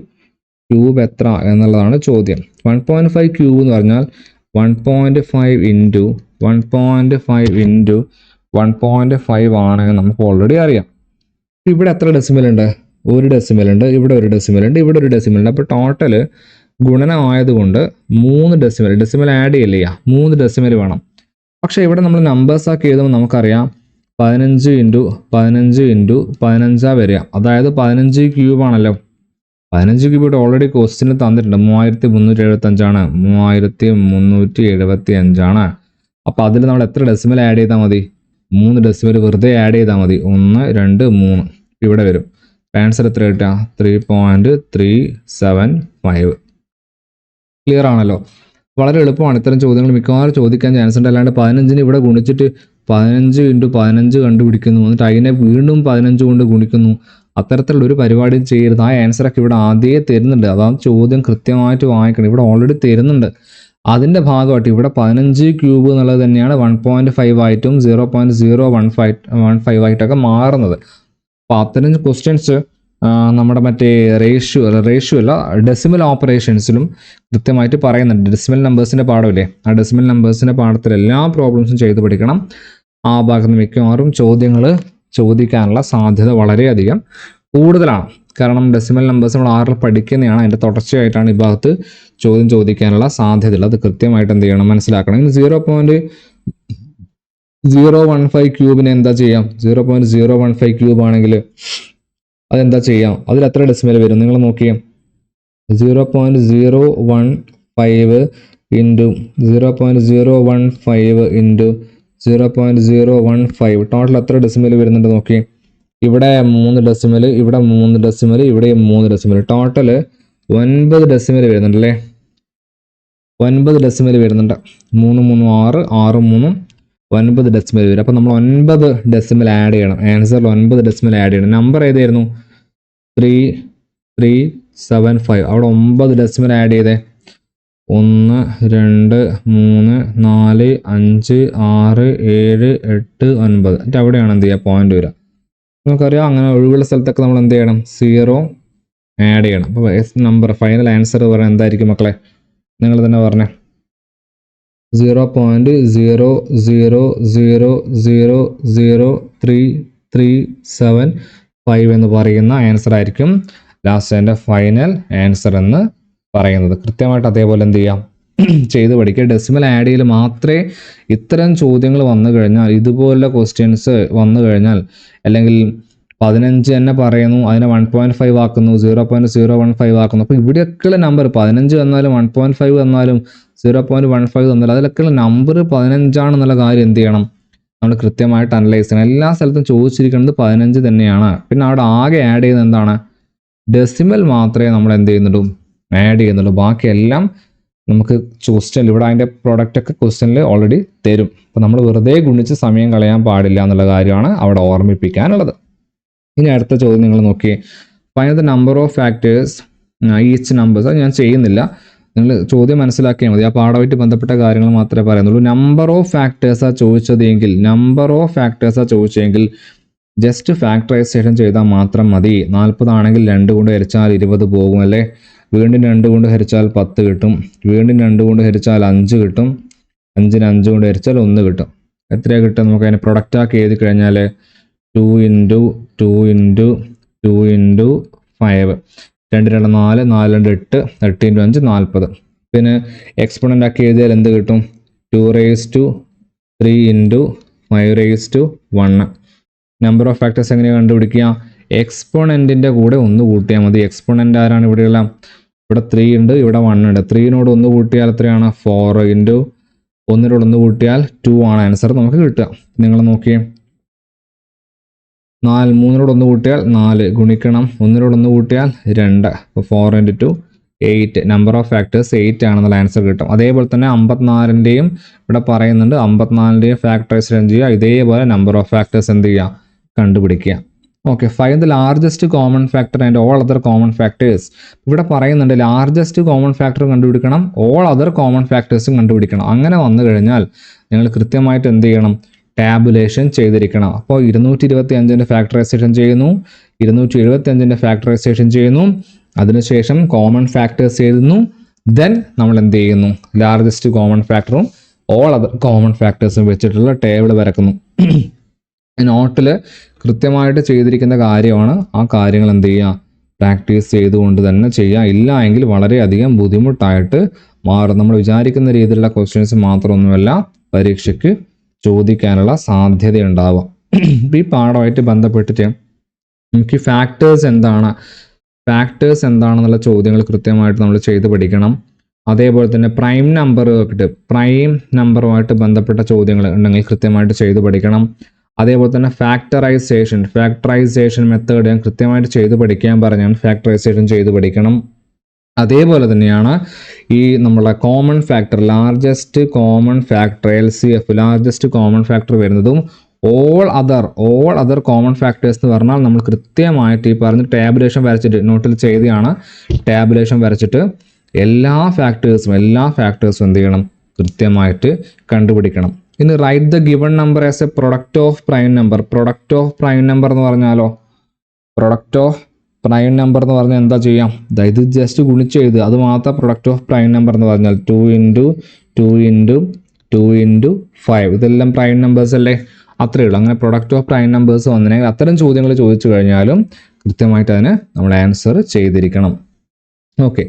ക്യൂബ് എത്ര എന്നുള്ളതാണ് ചോദ്യം. 1.5 ക്യൂബ് എന്ന് പറഞ്ഞാൽ 1.5 ഇൻറ്റു 1.5 ആണ് നമുക്ക് ഓൾറെഡി അറിയാം. ഇവിടെ എത്ര ഡെസിമൽ ഉണ്ട്? 1 ഡെസിമൽ ഉണ്ട്. ഇവിടെ 1 ഡെസിമൽ ഉണ്ട്. ഇവിടെ 1 ഡെസിമൽ ഉണ്ട്. അപ്പോൾ ടോട്ടൽ ഗുണനമായതുകൊണ്ട് 3 ഡെസിമൽ ആഡ് ചെയ്യില്ല, 3 ഡെസിമൽ വേണം. പക്ഷേ ഇവിടെ നമ്മൾ നമ്പേഴ്സ് ആക്കി എഴുതുമ്പോൾ നമുക്കറിയാം 15 ഇൻറ്റു 15 വരിക. അതായത് 15 ക്യൂബാണല്ലോ. 15 ക്യൂബ് ഇവിടെ ഓൾറെഡി ക്വസ്റ്റ്യന് തന്നിട്ടുണ്ട്. 3375 ആണ്. 3375 ആണ്. അപ്പോൾ അതിൽ നമ്മൾ എത്ര ഡെസിമൽ ആഡ് ചെയ്താൽ മതി? 3 ഡെസിമൽ വെറുതെ ആഡ് ചെയ്താൽ മതി. 1 2 3 ഇവിടെ വരും. ആൻസർ എത്ര കിട്ടുക? 3.375. ക്ലിയർ ആണല്ലോ? വളരെ എളുപ്പമാണ്. ഇത്തരം ചോദ്യങ്ങൾ മിക്കവാറും ചോദിക്കാൻ ചാൻസ് ഉണ്ട്. അല്ലാണ്ട് 15 ഇവിടെ ഗുണിച്ചിട്ട് 15 ഇൻറ്റു 15 കണ്ടുപിടിക്കുന്നു, എന്നിട്ട് അതിനെ വീണ്ടും 15 കൊണ്ട് ഗുണിക്കുന്നു. അത്തരത്തിലുള്ള ഒരു പരിപാടിയും ചെയ്യരുത്. ആ ആൻസറൊക്കെ ഇവിടെ ആദ്യമേ തരുന്നുണ്ട്. അതാണ് ചോദ്യം കൃത്യമായിട്ട് വായിക്കണം. ഇവിടെ ഓൾറെഡി തരുന്നുണ്ട്. അതിൻ്റെ ഭാഗമായിട്ട് ഇവിടെ 15 ക്യൂബ് എന്നുള്ളത് തന്നെയാണ് 1.5 ആയിട്ടും 0.015 ആയിട്ടൊക്കെ മാറുന്നത്. അപ്പോൾ അത്തരം ക്വസ്റ്റ്യൻസ് നമ്മുടെ മറ്റേ റേഷ്യോ അല്ല ഡെസിമൽ ഓപ്പറേഷൻസിലും കൃത്യമായിട്ട് പറയുന്നുണ്ട്. ഡെസിമൽ നമ്പേഴ്സിൻ്റെ പാഠമില്ലേ, ആ ഡെസിമൽ നമ്പേഴ്സിൻ്റെ പാഠത്തിൽ എല്ലാ പ്രോബ്ലംസും ചെയ്ത് പഠിക്കണം. ആ ഭാഗത്ത് നിന്ന് മിക്കവാറും ചോദ്യങ്ങൾ ചോദിക്കാനുള്ള സാധ്യത വളരെയധികം കൂടുതലാണ്. കാരണം ഡെസിമൽ നമ്പേഴ്സ് നമ്മൾ 6 പഠിക്കുന്നതാണ്. അതിൻ്റെ തുടർച്ചയായിട്ടാണ് ഈ ഭാഗത്ത് ചോദ്യം ചോദിക്കാനുള്ള സാധ്യതയുള്ളത്. അത് കൃത്യമായിട്ട് എന്ത് ചെയ്യണം? മനസ്സിലാക്കണം. ഇനി 0.015 ക്യൂബിന് എന്താ ചെയ്യാം? 0.015 ക്യൂബ് ആണെങ്കിൽ അതെന്താ ചെയ്യാം? അതിൽ എത്ര ഡെസിമൽ വരും? നിങ്ങൾ നോക്കിയേ. 0.015 ഇൻറ്റു 0.015 ഇൻറ്റു 0.015 ടോട്ടൽ എത്ര ഡെസിമൽ വരുന്നുണ്ട് നോക്കി. ഇവിടെ 3 ഡെസിമൽ, ഇവിടെ 3 ഡെസിമൽ, ഇവിടെ 3 ഡെസിമൽ. ടോട്ടൽ 9 ഡെസിമൽ വരുന്നുണ്ട് അല്ലേ? 9 ഡെസിമൽ വരുന്നുണ്ട്. 3 3 6 6 3 9 ഡെസിമൽ വരും. അപ്പോൾ നമ്മൾ 9 ഡെസിമൽ ആഡ് ചെയ്യണം. ആൻസറിൽ 9 ഡെസിമൽ ആഡ് ചെയ്യണം. നമ്പർ ഏതായിരുന്നു? 3375. അവിടെ 9 ഡെസിമൽ ആഡ് ചെയ്തേ. 1 2 3 4 5 6 7 8 9. എന്നിട്ട് അവിടെയാണ് എന്ത് ചെയ്യുക? പോയിന്റ് വരിക. നമുക്കറിയാം അങ്ങനെ ഒഴിവുള്ള സ്ഥലത്തൊക്കെ നമ്മൾ എന്ത് ചെയ്യണം? 0 ആഡ് ചെയ്യണം. അപ്പോൾ നമ്പർ ഫൈനൽ ആൻസർ പറയാൻ എന്തായിരിക്കും മക്കളെ? നിങ്ങൾ തന്നെ പറഞ്ഞേ. 0.0000337 എന്ന് പറയുന്ന ആൻസർ ആയിരിക്കും ലാസ്റ്റ് അതിൻ്റെ ഫൈനൽ ആൻസർ എന്ന് പറയുന്നത്. കൃത്യമായിട്ട് അതേപോലെ എന്ത് ചെയ്യാം? ചെയ്ത് പഠിക്കുക. ഡെസിമൽ ആഡ് ചെയ്യൽ മാത്രമേ ഇത്തരം ചോദ്യങ്ങൾ വന്നു കഴിഞ്ഞാൽ, ഇതുപോലുള്ള ക്വസ്റ്റ്യൻസ് വന്നു കഴിഞ്ഞാൽ, അല്ലെങ്കിൽ 15 തന്നെ പറയുന്നു, അതിനെ 1.5 ആക്കുന്നു, 0.015 ആക്കുന്നു. അപ്പോൾ ഇവിടെയൊക്കെയുള്ള നമ്പർ 15 വന്നാലും 1.5 വന്നാലും 0.15 വന്നാലും അതിലൊക്കെയുള്ള നമ്പർ 15 ആണെന്നുള്ള കാര്യം എന്ത് ചെയ്യണം? നമ്മൾ കൃത്യമായിട്ട് അനലൈസ് ചെയ്യണം. എല്ലാ സ്ഥലത്തും ചോദിച്ചിരിക്കുന്നത് 15 തന്നെയാണ്. പിന്നെ അവിടെ ആകെ ആഡ് ചെയ്യുന്നത് എന്താണ്? ഡെസിമൽ മാത്രമേ നമ്മൾ എന്ത് ചെയ്യുന്നുള്ളൂ, ആഡ് ചെയ്യുന്നുള്ളൂ. ബാക്കിയെല്ലാം നമുക്ക് ക്വസ്റ്റ്യനിൽ ഇവിടെ അതിൻ്റെ പ്രൊഡക്റ്റൊക്കെ ക്വസ്റ്റ്യനിൽ ഓൾറെഡി തരും. അപ്പോൾ നമ്മൾ വെറുതെ ഗുണിച്ച് സമയം കളയാൻ പാടില്ല എന്നുള്ള കാര്യമാണ് അവിടെ ഓർമ്മിപ്പിക്കാനുള്ളത്. ഇനി അടുത്ത ചോദ്യം നിങ്ങൾ നോക്കി, find the number of factors each numbers. അത് ഞാൻ ചെയ്യുന്നില്ല, നിങ്ങൾ ചോദ്യം മനസ്സിലാക്കിയാൽ മതി. ആ പാഠമായിട്ട് ബന്ധപ്പെട്ട കാര്യങ്ങൾ മാത്രമേ പറയുന്നുള്ളൂ. നമ്പർ ഓഫ് ഫാക്ടേഴ്സാണ് ചോദിച്ചതെങ്കിൽ ജസ്റ്റ് ഫാക്ടറൈസേഷൻ ചെയ്താൽ മാത്രം മതി. 40 ആണെങ്കിൽ 2 കൊണ്ട് ഹരിച്ചാൽ 20 പോകും അല്ലേ, വീണ്ടും 2 കൊണ്ട് ഹരിച്ചാൽ 10 കിട്ടും, വീണ്ടും 2 കൊണ്ട് ഹരിച്ചാൽ 5 കിട്ടും, 5ന് 5 കൊണ്ട് ഹരിച്ചാൽ 1 കിട്ടും. എത്രയാണ് കിട്ടുക? നമുക്ക് അതിനെ പ്രൊഡക്റ്റാക്കി എഴുതി കഴിഞ്ഞാൽ 2 ഇൻറ്റു 2 ഇൻറ്റു 2 ഇൻറ്റു 5, 2 2 4, 4 2 8, 8 ഇൻറ്റു 5 40. പിന്നെ എക്സ്പോണൻ്റ് ആക്കി എഴുതിയാൽ എന്ത് കിട്ടും? 2⁻3 ഇൻറ്റു 5⁻1. നമ്പർ ഓഫ് ഫാക്ടേഴ്സ് എങ്ങനെയാണ് കണ്ടുപിടിക്കുക? എക്സ്പോണൻറ്റിൻ്റെ കൂടെ 1 കൂട്ടിയാൽ മതി. എക്സ്പോണൻ്റ് ആരാണ് ഇവിടെയുള്ള? ഇവിടെ 3 ഉണ്ട്, ഇവിടെ 1 ഉണ്ട്. 3നോട് 1 കൂട്ടിയാൽ എത്രയാണ്? 4 ഇൻറ്റു 1നോട് 1 കൂട്ടിയാൽ 2 ആണ് ആൻസർ നമുക്ക് കിട്ടുക. നിങ്ങൾ നോക്കിയേ, 3നോട് 1 കൂട്ടിയാൽ 4, ഗുണിക്കണം 1നോട് 1 കൂട്ടിയാൽ 2, അപ്പോൾ 4 ഇൻറ്റു 2 8. നമ്പർ ഓഫ് ഫാക്ടേഴ്സ് 8 ആണെന്നുള്ള ആൻസർ കിട്ടും. അതേപോലെ തന്നെ 54ൻ്റെയും ഇവിടെ പറയുന്നുണ്ട്, 54ൻ്റെയും ഫാക്ടറൈസേഷൻ ചെയ്യുക. ഇതേപോലെ നമ്പർ ഓഫ് ഫാക്ടേഴ്സ് എന്ത് ചെയ്യുക? കണ്ടുപിടിക്കുക. Okay, find the largest common factor and all other common factors. ഇവിടെ പറയുന്നുണ്ട് ലാർജസ്റ്റ് കോമൺ ഫാക്ടർ കണ്ടുപിടിക്കണം, ഓൾ അതർ കോമൺ ഫാക്ടേഴ്സും കണ്ടുപിടിക്കണം. അങ്ങനെ വന്നു കഴിഞ്ഞാൽ നിങ്ങൾ കൃത്യമായിട്ട് എന്ത് ചെയ്യണം? ടാബുലേഷൻ ചെയ്തിരിക്കണം. അപ്പോൾ 225ൻ്റെ ഫാക്ടറൈസേഷൻ ചെയ്യുന്നു, 275ൻ്റെ ഫാക്ടറൈസേഷൻ ചെയ്യുന്നു, അതിനുശേഷം കോമൺ ഫാക്ടേഴ്സ് എഴുതുന്നു. ദെൻ നമ്മൾ എന്ത് ചെയ്യുന്നു? ലാർജസ്റ്റ് കോമൺ ഫാക്ടറും ഓൾ അതർ കോമൺ ഫാക്ടേഴ്സും വെച്ചിട്ടുള്ള ടേബിൾ വരക്കുന്നു. നോട്ടിൽ കൃത്യമായിട്ട് ചെയ്തിരിക്കുന്ന കാര്യമാണ്. ആ കാര്യങ്ങൾ എന്ത് ചെയ്യുക? പ്രാക്ടീസ് ചെയ്തുകൊണ്ട് തന്നെ ചെയ്യുക. ഇല്ല എങ്കിൽ വളരെയധികം ബുദ്ധിമുട്ടായിട്ട് മാറും. നമ്മൾ വിചാരിക്കുന്ന രീതിയിലുള്ള ക്വസ്റ്റ്യൻസ് മാത്രമൊന്നുമല്ല പരീക്ഷയ്ക്ക് ചോദിക്കാനുള്ള സാധ്യതയുണ്ടാവുക. ഈ പാഠമായിട്ട് ബന്ധപ്പെട്ടിട്ട് നമുക്ക് ഫാക്ടേഴ്സ് എന്താണെന്നുള്ള ചോദ്യങ്ങൾ കൃത്യമായിട്ട് നമ്മൾ ചെയ്ത് പഠിക്കണം. അതേപോലെ തന്നെ പ്രൈം നമ്പറുമായിട്ട് ബന്ധപ്പെട്ട ചോദ്യങ്ങൾ ഉണ്ടെങ്കിൽ കൃത്യമായിട്ട് ചെയ്ത് പഠിക്കണം. അതേപോലെ തന്നെ ഫാക്ടറൈസേഷൻ മെത്തേഡ് ഞാൻ കൃത്യമായിട്ട് ചെയ്ത് പഠിക്കാൻ പറഞ്ഞാൽ ഫാക്ടറൈസേഷൻ ചെയ്ത് പഠിക്കണം. അതേപോലെ തന്നെയാണ് ഈ നമ്മളെ common factor, largest common factor LCF, largest common factor വരുന്നതും ഓൾ അതർ കോമൺ ഫാക്ടേഴ്സ് എന്ന് പറഞ്ഞാൽ നമ്മൾ കൃത്യമായിട്ട് ഈ പറഞ്ഞ ടാബുലേഷൻ വരച്ചിട്ട്, നോട്ടിൽ ചെയ്തതാണ്, ടാബുലേഷൻ വരച്ചിട്ട് എല്ലാ ഫാക്ടേഴ്സും എന്ത് ചെയ്യണം? കൃത്യമായിട്ട് കണ്ടുപിടിക്കണം. ഇനി write the given number as A product of prime number. Product of prime number എന്ന് പറഞ്ഞാലോ, പ്രൊഡക്റ്റ് ഓഫ് പ്രൈം നമ്പർ എന്ന് പറഞ്ഞാൽ എന്താ ചെയ്യാം? ഇത് ജസ്റ്റ് ഗുണിച്ച് എഴുതുക, അത് മാത്രം പ്രൊഡക്റ്റ് ഓഫ് പ്രൈം നമ്പർ എന്ന് പറഞ്ഞാൽ 2 ഇൻറ്റു 2 ഇൻറ്റു 2 ഇൻറ്റു 5. ഇതെല്ലാം പ്രൈം നമ്പേഴ്സ് അല്ലേ? അത്രയേ ഉള്ളൂ. അങ്ങനെ പ്രൊഡക്റ്റ് ഓഫ് പ്രൈം നമ്പേഴ്സ് വന്നിട്ടുണ്ടെങ്കിൽ അത്തരം ചോദ്യങ്ങൾ ചോദിച്ചു കഴിഞ്ഞാലും കൃത്യമായിട്ട് അതിന് നമ്മൾ ആൻസർ ചെയ്തിരിക്കണം. ഓക്കെ,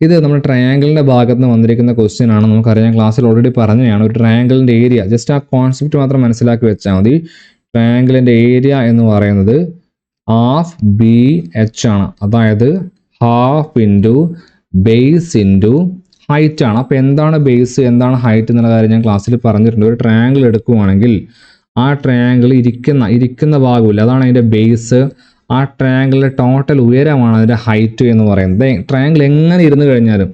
ഇത് നമ്മുടെ ട്രയാങ്കിളിൻ്റെ ഭാഗത്ത് നിന്ന് വന്നിരിക്കുന്ന ക്വസ്റ്റ്യൻ ആണ്. നമുക്കറിയാം, ക്ലാസ്സിൽ ഓൾറെഡി പറഞ്ഞതാണ്. ഒരു ട്രയാങ്കിളിൻ്റെ ഏരിയ ജസ്റ്റ് ആ കോൺസെപ്റ്റ് മാത്രം മനസ്സിലാക്കി വെച്ചാൽ മതി. ട്രയാങ്കിളിൻ്റെ ഏരിയ എന്ന് പറയുന്നത് ഹാഫ് BH ആണ്. അതായത് half into base into height ആണ്. അപ്പോൾ എന്താണ് ബേസ്, എന്താണ് ഹൈറ്റ് എന്നുള്ള കാര്യം ഞാൻ ക്ലാസ്സിൽ പറഞ്ഞിട്ടുണ്ട്. ഒരു ട്രയാങ്കിൾ എടുക്കുവാണെങ്കിൽ ആ ട്രയാങ്കിൾ ഇരിക്കുന്ന ഭാഗമില്ല, അതാണ് അതിൻ്റെ ബേസ്. ആ ട്രയാങ്കിളിൻ്റെ ടോട്ടൽ ഉയരമാണ് അതിൻ്റെ ഹൈറ്റ് എന്ന് പറയുന്നത്. ട്രയാങ്കിൾ എങ്ങനെ ഇരുന്ന് കഴിഞ്ഞാലും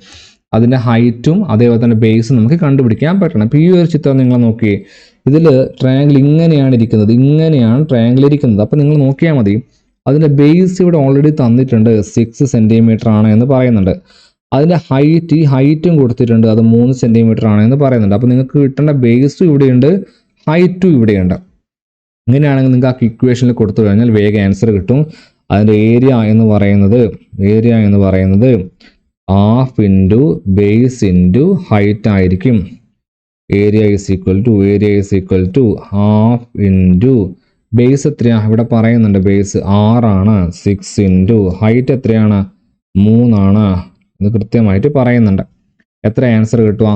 അതിൻ്റെ ഹൈറ്റും അതേപോലെ തന്നെ ബേസും നമുക്ക് കണ്ടുപിടിക്കാൻ പറ്റണം. ഇപ്പോൾ ഈ ഒരു ചിത്രം നിങ്ങൾ നോക്കിയേ, ഇതിൽ ട്രയാങ്കിൾ ഇങ്ങനെയാണ് ട്രയാങ്കിൾ ഇരിക്കുന്നത്. അപ്പോൾ നിങ്ങൾ നോക്കിയാൽ മതി, അതിൻ്റെ ബേസ് ഇവിടെ ഓൾറെഡി തന്നിട്ടുണ്ട്, 6 സെൻറ്റിമീറ്റർ ആണ് എന്ന് പറയുന്നുണ്ട്. അതിൻ്റെ ഹൈറ്റും കൊടുത്തിട്ടുണ്ട്, അത് 3 സെൻറ്റിമീറ്റർ ആണ് എന്ന് പറയുന്നുണ്ട്. അപ്പോൾ നിങ്ങൾക്ക് കിട്ടേണ്ട ബേസും ഇവിടെയുണ്ട്, ഹൈറ്റും ഇവിടെയുണ്ട്. ഇങ്ങനെയാണെങ്കിൽ നിങ്ങൾക്ക് ആ ഇക്വേഷനിൽ കൊടുത്തു കഴിഞ്ഞാൽ വേഗം ആൻസർ കിട്ടും. അതിൻ്റെ ഏരിയ എന്ന് പറയുന്നത് half into base into height ആയിരിക്കും. Area is equal to half into base എത്രയാണ് ഇവിടെ പറയുന്നുണ്ട്, ബേസ് 6 ആണ്, 6 ഇൻറ്റു ഹൈറ്റ് എത്രയാണ്, 3 ആണ് എന്ന് കൃത്യമായിട്ട് പറയുന്നുണ്ട്. എത്ര ആൻസർ കിട്ടുക?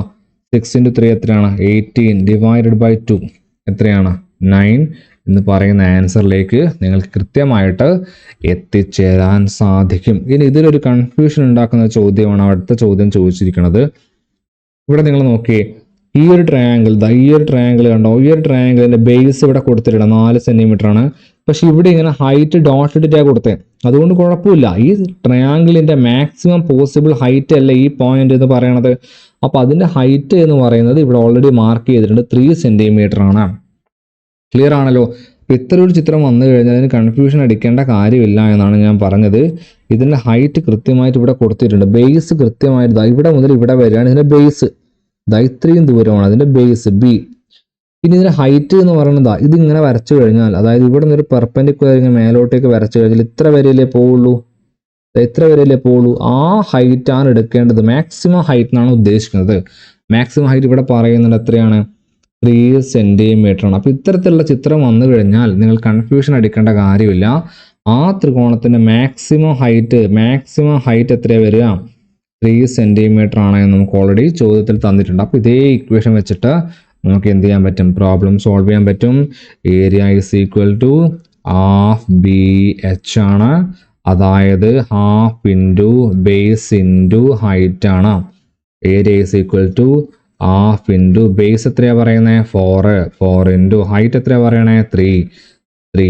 6 ഇൻറ്റു 3 എത്രയാണ്? 18 ഡിവൈഡഡ് ബൈ 2 എത്രയാണ്? 9 എന്ന് പറയുന്ന ആൻസറിലേക്ക് നിങ്ങൾക്ക് കൃത്യമായിട്ട് എത്തിച്ചേരാൻ സാധിക്കും. ഇനി ഇതിലൊരു കൺഫ്യൂഷൻ ഉണ്ടാക്കുന്ന ചോദ്യമാണ് അടുത്ത ചോദ്യം ചോദിച്ചിരിക്കുന്നത്. ഇവിടെ നിങ്ങൾ നോക്കിയേ, ഈ ഒരു ട്രയാങ്കിൾ കണ്ടോ, ഈ ഒരു ട്രയാങ്കിളിൻ്റെ ബേസ് ഇവിടെ കൊടുത്തിട്ടുണ്ട് 4 സെൻറ്റിമീറ്റർ ആണ്, പക്ഷെ ഇവിടെ ഇങ്ങനെ ഹൈറ്റ് ഡോട്ട് ഇട്ടിട്ടാണ് കൊടുത്തത്. അതുകൊണ്ട് കുഴപ്പമില്ല. ഈ ട്രയാങ്കിളിന്റെ മാക്സിമം പോസിബിൾ ഹൈറ്റ് അല്ല ഈ പോയിന്റ് എന്ന് പറയണത്. അപ്പൊ അതിന്റെ ഹൈറ്റ് എന്ന് പറയുന്നത് ഇവിടെ ഓൾറെഡി മാർക്ക് ചെയ്തിട്ടുണ്ട് 3 സെന്റിമീറ്റർ ആണ്. ക്ലിയർ ആണല്ലോ. അപ്പൊ ഇത്ര ഒരു ചിത്രം വന്നു കഴിഞ്ഞാൽ അതിന് കൺഫ്യൂഷൻ അടിക്കേണ്ട കാര്യമില്ല എന്നാണ് ഞാൻ പറഞ്ഞത്. ഇതിന്റെ ഹൈറ്റ് കൃത്യമായിട്ട് ഇവിടെ കൊടുത്തിട്ടുണ്ട്. ബേസ് കൃത്യമായിട്ട് ഇവിടെ മുതൽ ഇവിടെ വരെയാണ് ഇതിന്റെ ബേസ്. ഇത്രയും ദൂരമാണ് അതിന്റെ ബേസ് ബി. ഇനി ഇതിന്റെ ഹൈറ്റ് എന്ന് പറയുന്നത് ഇതിങ്ങനെ വരച്ചു കഴിഞ്ഞാൽ, അതായത് ഇവിടെ നിന്ന് ഒരു പെർപെൻഡിക്കുലർ ഇങ്ങനെ മേലോട്ടേക്ക് വരച്ചു കഴിഞ്ഞാൽ ഇത്ര വരെയല്ലേ പോവുള്ളൂ. ആ ഹൈറ്റ് ആണ് എടുക്കേണ്ടത്. മാക്സിമം ഹൈറ്റ് എന്നാണ് ഉദ്ദേശിക്കുന്നത്. മാക്സിമം ഹൈറ്റ് ഇവിടെ പറയുന്നത് എത്രയാണ്? 3 സെന്റിമീറ്റർ ആണ്. അപ്പൊ ഇത്തരത്തിലുള്ള ചിത്രം വന്നു കഴിഞ്ഞാൽ നിങ്ങൾ കൺഫ്യൂഷൻ അടിക്കേണ്ട കാര്യമില്ല. ആ ത്രികോണത്തിന്റെ മാക്സിമം ഹൈറ്റ് എത്രയാണ് വരിക? 3 സെന്റിമീറ്റർ ആണ് എന്ന് നമുക്ക് ഓൾറെഡി ചോദ്യത്തിൽ തന്നിട്ടുണ്ട്. അപ്പൊ ഇതേ ഇക്വേഷൻ വെച്ചിട്ട് നമുക്ക് എന്ത് ചെയ്യാൻ പറ്റും? പ്രോബ്ലം സോൾവ് ചെയ്യാൻ പറ്റും. Area is equal to half B H ആണ്. അതായത് half into base into height ആണ്. Area is equal to half into base എത്രയാണ് പറയുന്നത്? 4 ഇൻറ്റു ഹൈറ്റ് എത്രയാണ് പറയണേ? 3.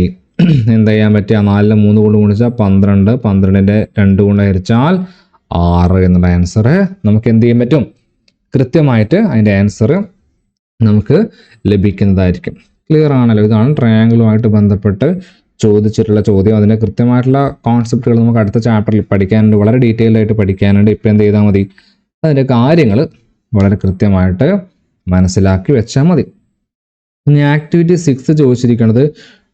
എന്ത് ചെയ്യാൻ പറ്റുക? 4 3 കൊണ്ട് ഗുണിച്ചാൽ 12, 12ന്റെ 2 കൊണ്ട് ഹരിച്ചാൽ 6 എന്നുള്ള ആൻസർ നമുക്ക് എന്ത് ചെയ്യാൻ പറ്റും? കൃത്യമായിട്ട് അതിൻ്റെ ആൻസർ നമുക്ക് ലഭിക്കുന്നതായിരിക്കും. ക്ലിയർ ആണല്ലോ. ഇതാണ് ട്രയാങ്കിളുമായിട്ട് ബന്ധപ്പെട്ട് ചോദിച്ചിട്ടുള്ള ചോദ്യം. അതിൻ്റെ കൃത്യമായിട്ടുള്ള കോൺസെപ്റ്റുകൾ നമുക്ക് അടുത്ത ചാപ്റ്ററിൽ പഠിക്കാനുണ്ട്. വളരെ ഡീറ്റെയിൽഡ് ആയിട്ട് പഠിക്കാനുണ്ട്. ഇപ്പം എന്ത് ചെയ്താൽ മതി? അതിൻ്റെ കാര്യങ്ങൾ വളരെ കൃത്യമായിട്ട് മനസ്സിലാക്കി വെച്ചാൽ മതി. ഇനി ആക്ടിവിറ്റി 6 ചോദിച്ചിരിക്കുന്നത്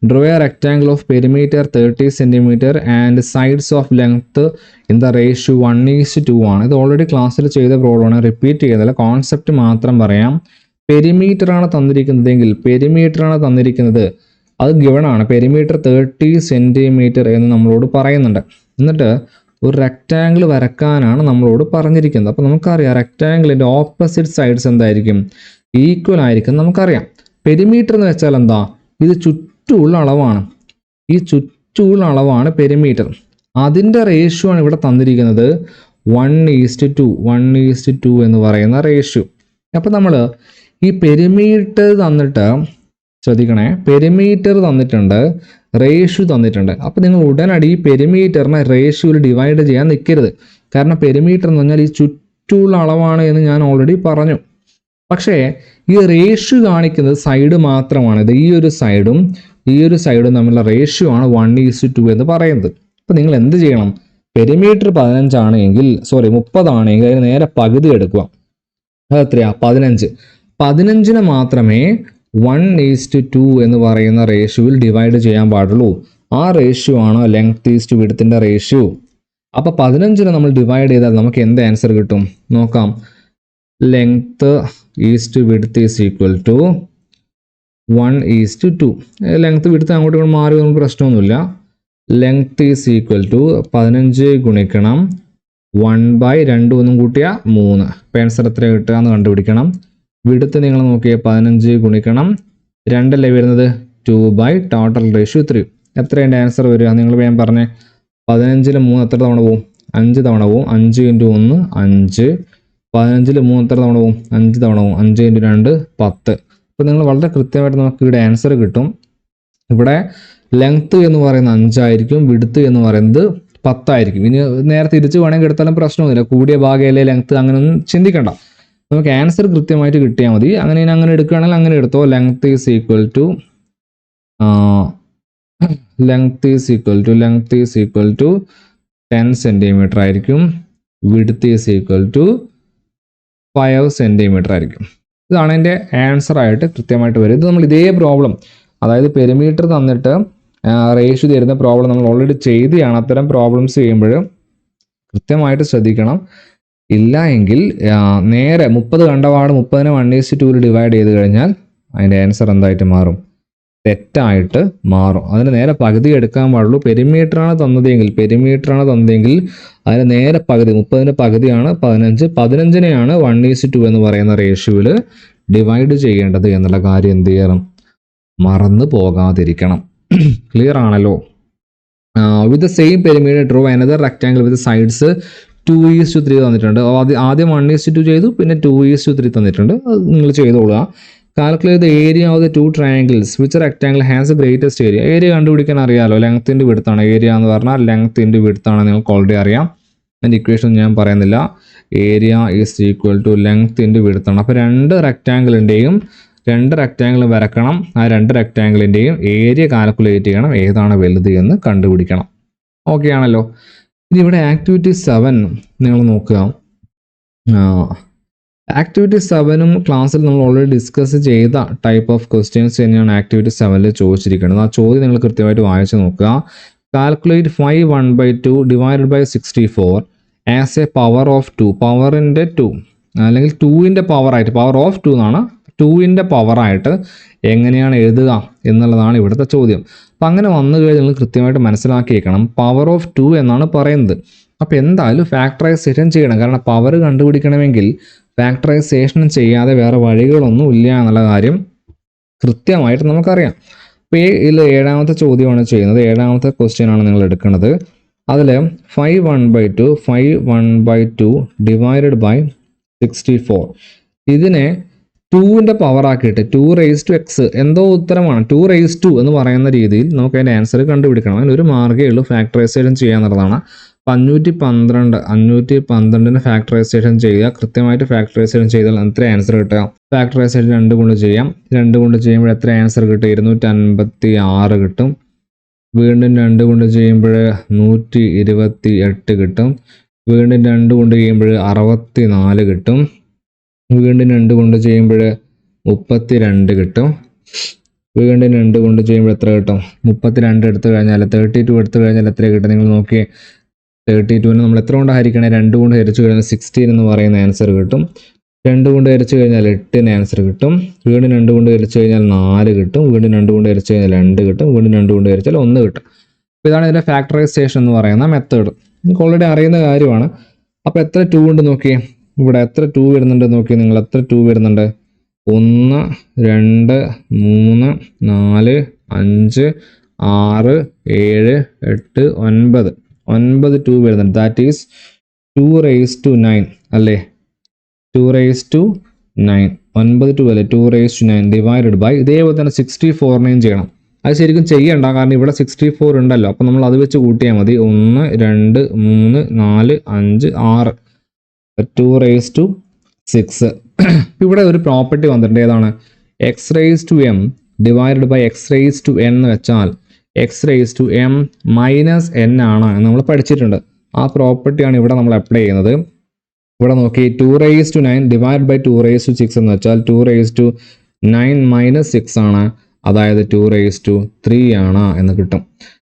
draw A rectangle of perimeter 30 centimetre and sides of length in the ratio 1:2 ആണ്. ഇത് ഓൾറെഡി ക്ലാസ്സിൽ ചെയ്ത പ്രോബ്ലമാണ്, റിപ്പീറ്റ് ചെയ്തല്ല. കോൺസെപ്റ്റ് മാത്രം പറയാം. പെരിമീറ്റർ ആണ് തന്നിരിക്കുന്നത്. അത് ഗിവൺ ആണ്. പെരിമീറ്റർ 30 സെന്റിമീറ്റർ എന്ന് നമ്മളോട് പറയുന്നുണ്ട്. എന്നിട്ട് ഒരു റെക്റ്റാങ്കിൾ വരക്കാനാണ് നമ്മളോട് പറഞ്ഞിരിക്കുന്നത്. അപ്പോൾ നമുക്കറിയാം റെക്റ്റാങ്കിളിൻ്റെ ഓപ്പോസിറ്റ് സൈഡ്സ് എന്തായിരിക്കും? ഈക്വൽ ആയിരിക്കും നമുക്കറിയാം. പെരിമീറ്റർ എന്ന് വെച്ചാൽ എന്താ? ഇത് ചുറ്റുമുള്ള അളവാണ്. ഈ ചുറ്റുമുള്ള അളവാണ് പെരിമീറ്റർ. അതിൻ്റെ റേഷ്യോ ആണ് ഇവിടെ തന്നിരിക്കുന്നത് 1:2 എന്ന് പറയുന്ന റേഷ്യോ. അപ്പോൾ നമ്മൾ ഈ പെരിമീറ്റർ തന്നിട്ട് ശ്രദ്ധിക്കണേ, പെരിമീറ്റർ തന്നിട്ടുണ്ട്, റേഷ്യോ തന്നിട്ടുണ്ട്. അപ്പോൾ നിങ്ങൾ ഉടനടി ഈ പെരിമീറ്ററിനെ റേഷ്യോയിൽ ഡിവൈഡ് ചെയ്യാൻ നിൽക്കരുത്. കാരണം പെരിമീറ്റർ എന്ന് പറഞ്ഞാൽ ഈ ചുറ്റുമുള്ള അളവാണ് എന്ന് ഞാൻ ഓൾറെഡി പറഞ്ഞു. പക്ഷേ ഈ റേഷ്യോ കാണിക്കുന്നത് സൈഡ് മാത്രമാണ്. ഇത് ഈ ഒരു സൈഡും തമ്മിലുള്ള റേഷ്യോ ആണ് 1:2 എന്ന് പറയുന്നത്. അപ്പോൾ നിങ്ങൾ എന്ത് ചെയ്യണം? പെരിമീറ്റർ 30 ആണെങ്കിൽ അതിന് നേരെ പകുതി എടുക്കുക. അത് എത്രയാ? 15 മാത്രമേ 1:2 എന്ന് പറയുന്ന റേഷ്യോയിൽ ഡിവൈഡ് ചെയ്യാൻ പാടുള്ളൂ. ആ റേഷ്യോ ആണ് ലെങ്ത് ഈസ്റ്റ് വിഡ്ത്തിന്റെ റേഷ്യോ. അപ്പോൾ 15 നമ്മൾ ഡിവൈഡ് ചെയ്താൽ നമുക്ക് എന്ത് ആൻസർ കിട്ടും? നോക്കാം. Length is to width is equal to 1:2. Length width അങ്ങോട്ടും ഇങ്ങോട്ട് മാറി നമുക്ക് പ്രശ്നമൊന്നുമില്ല. ലെങ്ത് ഈസ് ഈക്വൽ ടു 15 ഗുണിക്കണം 1/2 ഒന്നും കൂട്ടിയാൽ 3. അപ്പോൾ ആൻസർ എത്ര കിട്ടുക എന്ന് കണ്ടുപിടിക്കണം. വിഡ്ത്ത് നിങ്ങൾ നോക്കിയേ 15 ഗുണിക്കണം 2 അല്ലേ വരുന്നത്? 2 ടോട്ടൽ റേഷ്യോ 3. എത്ര എൻ്റെ ആൻസർ വരിക? നിങ്ങൾ വേഗം പറഞ്ഞേ. 15 3 എത്ര തവണ പോവും? 5 തവണ പോവും. 5 × 1 5. 15 3 എത്ര തവണ പോവും? 5 തവണ പോവും. 5 × 2 10. അപ്പോൾ നിങ്ങൾ വളരെ കൃത്യമായിട്ട് നമുക്ക് ഇവിടെ ആൻസർ കിട്ടും. ഇവിടെ ലെങ്ത് എന്ന് പറയുന്നത് 5 ആയിരിക്കും, വിഡ്ത്ത് എന്ന് പറയുന്നത് 10 ആയിരിക്കും. ഇനി നേരെ തിരിച്ച് വേണമെങ്കിൽ എടുത്താലും പ്രശ്നമൊന്നുമില്ല. കൂടിയ ഭാഗമല്ലേ ലെങ്ത്, അങ്ങനെയൊന്നും ചിന്തിക്കണ്ട. നമുക്ക് ആൻസർ കൃത്യമായിട്ട് കിട്ടിയാൽ മതി. അങ്ങനെ എടുക്കുകയാണെങ്കിൽ അങ്ങനെ എടുത്തോ. Length is equal to 10 centimetre ആയിരിക്കും. Width is equal to 5 centimetre ആയിരിക്കും. ഇതാണ് എൻ്റെ ആൻസർ ആയിട്ട് കൃത്യമായിട്ട് വരും. ഇത് നമ്മൾ ഇതേ പ്രോബ്ലം, അതായത് പെരിമീറ്റർ തന്നിട്ട് റേഷ്യോ തരുന്ന പ്രോബ്ലം നമ്മൾ ഓൾറെഡി ചെയ്തതാണ്. അത്തരം പ്രോബ്ലംസ് ചെയ്യുമ്പോൾ കൃത്യമായിട്ട് ശ്രദ്ധിക്കണം. ഇല്ല എങ്കിൽ നേരെ 30 കണ്ടപാട് 30നെ 1:2 ഡിവൈഡ് ചെയ്ത് കഴിഞ്ഞാൽ അതിൻ്റെ ആൻസർ എന്തായിട്ട് മാറും? തെറ്റായിട്ട് മാറും. അതിന് നേരെ പകുതി എടുക്കാൻ പാടുള്ളൂ. പെരിമീറ്ററാണ് തന്നതെങ്കിൽ അതിന് നേരെ പകുതി, 30ൻ്റെ പകുതിയാണ് 15. 15നെയാണ് 1:2 എന്ന് പറയുന്ന റേഷ്യോയിൽ ഡിവൈഡ് ചെയ്യേണ്ടത് എന്നുള്ള കാര്യം എന്ത് ചെയ്യണം? മറന്നു പോകാതിരിക്കണം. ക്ലിയർ ആണല്ലോ. With the same perimeter draw another rectangle with sides 2:3 തന്നിട്ടുണ്ട്. ആദ്യം 1:2 ചെയ്തു, പിന്നെ 2:3 തന്നിട്ടുണ്ട്. അത് നിങ്ങൾ ചെയ്തോളുക. Calculate the area of the two triangles which rectangle has a greatest area. ഏരിയ കണ്ടുപിടിക്കാൻ അറിയാമല്ലോ, ലെങ്ത് ഇൻറ്റു വിഡ്ത്ത് ആണ്. ഏരിയ എന്ന് പറഞ്ഞാൽ ലെങ്ത് ഇൻറ്റു വിഡ്ത്ത് ആണ്, നിങ്ങൾക്ക് ഓൾറെഡി അറിയാം. അതിൻ്റെ ഇക്വേഷൻ ഞാൻ പറയുന്നില്ല. Area is equal to length into width ആണ്. അപ്പോൾ രണ്ട് റെക്ടാങ്കിൾ വരക്കണം. ആ രണ്ട് റെക്ടാങ്കിളിൻ്റെയും ഏരിയ കാൽക്കുലേറ്റ് ചെയ്യണം, ഏതാണ് വലുത് എന്ന് കണ്ടുപിടിക്കണം. ഓക്കെ ആണല്ലോ. ഇനി ഇവിടെ ആക്ടിവിറ്റി 7 നിങ്ങൾ നോക്കുക. ആക്ടിവിറ്റി 7 ക്ലാസ്സിൽ നമ്മൾ ഓൾറെഡി ഡിസ്കസ് ചെയ്ത ടൈപ്പ് ഓഫ് ക്വസ്റ്റ്യൻസ് തന്നെയാണ് ആക്ടിവിറ്റി 7 ചോദിച്ചിരിക്കുന്നത്. ആ ചോദ്യം നിങ്ങൾ കൃത്യമായിട്ട് വായിച്ച് നോക്കുക. Calculate 5/1/2 divided by 64 as a power of 2. പവറിൻ്റെ 2 അല്ലെങ്കിൽ 2ൻ്റെ പവറായിട്ട്, പവർ ഓഫ് 2 എന്നാണ്, 2ൻ്റെ പവറായിട്ട് എങ്ങനെയാണ് എഴുതുക എന്നുള്ളതാണ് ഇവിടുത്തെ ചോദ്യം. അപ്പം അങ്ങനെ വന്നു കഴിഞ്ഞാൽ നിങ്ങൾ കൃത്യമായിട്ട് മനസ്സിലാക്കിയേക്കണം, പവർ ഓഫ് 2 എന്നാണ് പറയുന്നത്. അപ്പോൾ എന്തായാലും ഫാക്ടറൈസേഷൻ ചെയ്യണം. കാരണം പവർ കണ്ടുപിടിക്കണമെങ്കിൽ ഫാക്ടറൈസേഷൻ ചെയ്യാതെ വേറെ വഴികളൊന്നും ഇല്ല എന്നുള്ള കാര്യം കൃത്യമായിട്ട് നമുക്കറിയാം. അപ്പോൾ ഇതിൽ 7ാമത്തെ ചോദ്യമാണ് ചെയ്യുന്നത്. 7ാമത്തെ ക്വസ്റ്റ്യൻ ആണ് നിങ്ങൾ എടുക്കുന്നത്. അതിൽ 5/1/2 ഡിവൈഡഡ് ബൈ 64 ഇതിനെ 2ൻ്റെ പവറാക്കിയിട്ട് 2x എന്തോ ഉത്തരമാണ്, 2 എന്ന് പറയുന്ന രീതിയിൽ നമുക്ക് അതിൻ്റെ ആൻസർ കണ്ടുപിടിക്കണം. അതിനൊരു മാർഗ്ഗമേ ഉള്ളൂ, ഫാക്ടറൈസേഷൻ ചെയ്യാന്നുള്ളതാണ്. 512 ഫാക്ടറൈസേഷൻ ചെയ്യുക. കൃത്യമായിട്ട് ഫാക്ടറൈസേഷൻ ചെയ്താൽ എത്ര ആൻസർ കിട്ടുക? ഫാക്ടറൈസേഷൻ 2 കൊണ്ട് ചെയ്യാം. 2 കൊണ്ട് ചെയ്യുമ്പോൾ എത്ര ആൻസർ കിട്ടും? 256 കിട്ടും. വീണ്ടും 2 കൊണ്ട് ചെയ്യുമ്പോൾ 128 കിട്ടും. വീണ്ടും 2 കൊണ്ട് ചെയ്യുമ്പോൾ 64 കിട്ടും. വീണ്ടും 2 കൊണ്ട് ചെയ്യുമ്പോൾ 32 കിട്ടും. വീണ്ടും 2 കൊണ്ട് ചെയ്യുമ്പോൾ എത്ര കിട്ടും? 32 എടുത്തു കഴിഞ്ഞാൽ 32 എടുത്തു കഴിഞ്ഞാൽ എത്ര കിട്ടും? നിങ്ങൾ നോക്കിയേ, 32നെ നമ്മൾ എത്ര കൊണ്ട് ഹരിക്കണേ? 2 കൊണ്ട് ഹരിച്ചു കഴിഞ്ഞാൽ 16 എന്ന് പറയുന്ന ആൻസർ കിട്ടും. 2 കൊണ്ട് ഹരിച്ചു കഴിഞ്ഞാൽ 8 ആൻസർ കിട്ടും. വീണ്ടും 2 കൊണ്ട് ഹരിച്ചു കഴിഞ്ഞാൽ 4 കിട്ടും. വീണ്ടും 2 കൊണ്ട് ഹരിച്ചു കഴിഞ്ഞാൽ 2 കിട്ടും. വീണ്ടും 2 കൊണ്ട് ഹരിച്ചാൽ 1 കിട്ടും. അപ്പോൾ ഇതാണ് ഇതിൻ്റെ ഫാക്ടറൈസേഷൻ എന്ന് പറയുന്ന മെത്തേഡ്. നിങ്ങൾക്ക് ഓൾറെഡി അറിയുന്ന കാര്യമാണ്. അപ്പോൾ എത്ര 2 ഉണ്ട് നോക്കിയേ, ഇവിടെ എത്ര 2 വരുന്നുണ്ട് നോക്കി നിങ്ങൾ, എത്ര 2 വരുന്നുണ്ട്? 1 2 3 4 5 6 7 8 9 2 വരുന്നുണ്ട്. ദാറ്റ് ഈസ് 2�9 അല്ലേ? 2�9 9 2 അല്ലേ? 2�9 ഡിവൈഡഡ് ബൈ ഇതേപോലെ തന്നെ 64 ചെയ്യണം. അത് ശരിക്കും ചെയ്യണ്ട, കാരണം ഇവിടെ 64 ഉണ്ടല്ലോ. അപ്പോൾ നമ്മൾ അത് വെച്ച് കൂട്ടിയാൽ മതി. 1 2 3 4 5 6 2�6. ഇവിടെ ഒരു പ്രോപ്പർട്ടി വന്നിട്ടുണ്ട്. ഏതാണ്? x⁻m ഡിവൈഡഡ് ബൈ x⁻n എന്ന് വെച്ചാൽ x⁻m മൈനസ് n ആണ് എന്ന് നമ്മൾ പഠിച്ചിട്ടുണ്ട്. ആ പ്രോപ്പർട്ടിയാണ് ഇവിടെ നമ്മൾ അപ്ലൈ ചെയ്യുന്നത്. ഇവിടെ നോക്കി 2�9 ഡിവൈഡ് ബൈ 2�6 എന്ന് വെച്ചാൽ 2�9 - 6 ആണ്, അതായത് 2�3 ആണ് എന്ന് കിട്ടും.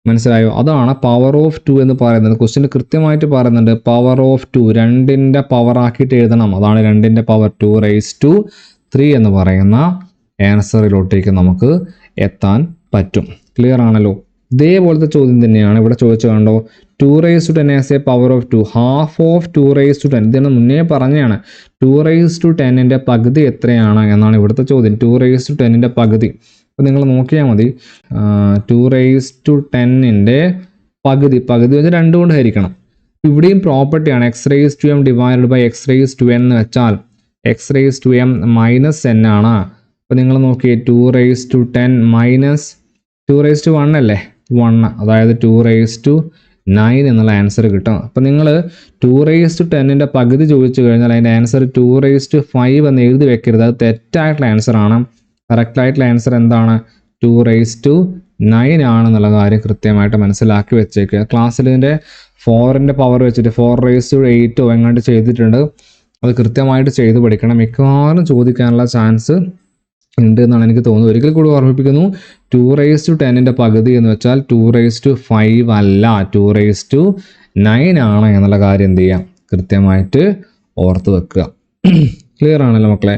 മനസ്സിലായോ? അതാണ് പവർ ഓഫ് 2 എന്ന് പറയുന്നത്. ക്വസ്റ്റ്യൻ കൃത്യമായിട്ട് പറയുന്നുണ്ട് പവർ ഓഫ് 2 2ൻ്റെ പവർ ആക്കിയിട്ട് എഴുതണം. അതാണ് 2ൻ്റെ പവർ 2�3 എന്ന് പറയുന്ന ആൻസറിലോട്ടേക്ക് നമുക്ക് എത്താൻ പറ്റും. ക്ലിയർ ആണല്ലോ? ഇതേപോലത്തെ ചോദ്യം തന്നെയാണ് ഇവിടെ ചോദിച്ചു. കണ്ടോ, 2⁻10 as a power of 2 half of 2⁻10. ഇതിന് മുന്നേ പറഞ്ഞാണ് 2⁻10ൻ്റെ പകുതി എത്രയാണ് എന്നാണ് ഇവിടുത്തെ ചോദ്യം. 2⁻10ൻ്റെ പകുതി. അപ്പോൾ നിങ്ങൾ നോക്കിയാൽ മതി, 2⁻10ൻ്റെ പകുതി വെച്ച് 2 കൊണ്ട് ഹരിക്കണം. ഇവിടെയും പ്രോപ്പർട്ടിയാണ് x⁻m ഡിവൈഡഡ് ബൈ x⁻n എന്ന് വെച്ചാൽ x⁻m മൈനസ് n ആണ്. അപ്പോൾ നിങ്ങൾ നോക്കിയേ, 2⁻10 മൈനസ് 2⁻1 അല്ലേ? 1, അതായത് 2⁻9 എന്നുള്ള ആൻസർ കിട്ടും. അപ്പോൾ നിങ്ങൾ 2⁻10ൻ്റെ പകുതി ചോദിച്ചു കഴിഞ്ഞാൽ അതിൻ്റെ ആൻസർ 2�5 എന്ന് വെക്കരുത്. അത് തെറ്റായിട്ടുള്ള ആൻസർ ആണ്. കറക്റ്റായിട്ടുള്ള ആൻസർ എന്താണ്? 2�9 ആണെന്നുള്ള കാര്യം കൃത്യമായിട്ട് മനസ്സിലാക്കി വെച്ചേക്കുക. ക്ലാസ്സിൽ ഇതിൻ്റെ 4ൻ്റെ പവർ വെച്ചിട്ട് 4⁸ എങ്ങാണ്ട് ചെയ്തിട്ടുണ്ട്. അത് കൃത്യമായിട്ട് ചെയ്ത് പഠിക്കണം. മിക്കവാറും ചോദിക്കാനുള്ള ചാൻസ് ഉണ്ട് എന്നാണ് എനിക്ക് തോന്നുന്നത്. ഒരിക്കൽ കൂടി ഓർമ്മിപ്പിക്കുന്നു, 2⁻10ൻ്റെ പകുതി എന്ന് വെച്ചാൽ 2�5 അല്ല, 2�9 ആണ് എന്നുള്ള കാര്യം എന്ത് ചെയ്യാം? കൃത്യമായിട്ട് ഓർത്ത് വെക്കുക. ക്ലിയർ ആണല്ലോ മക്കളെ?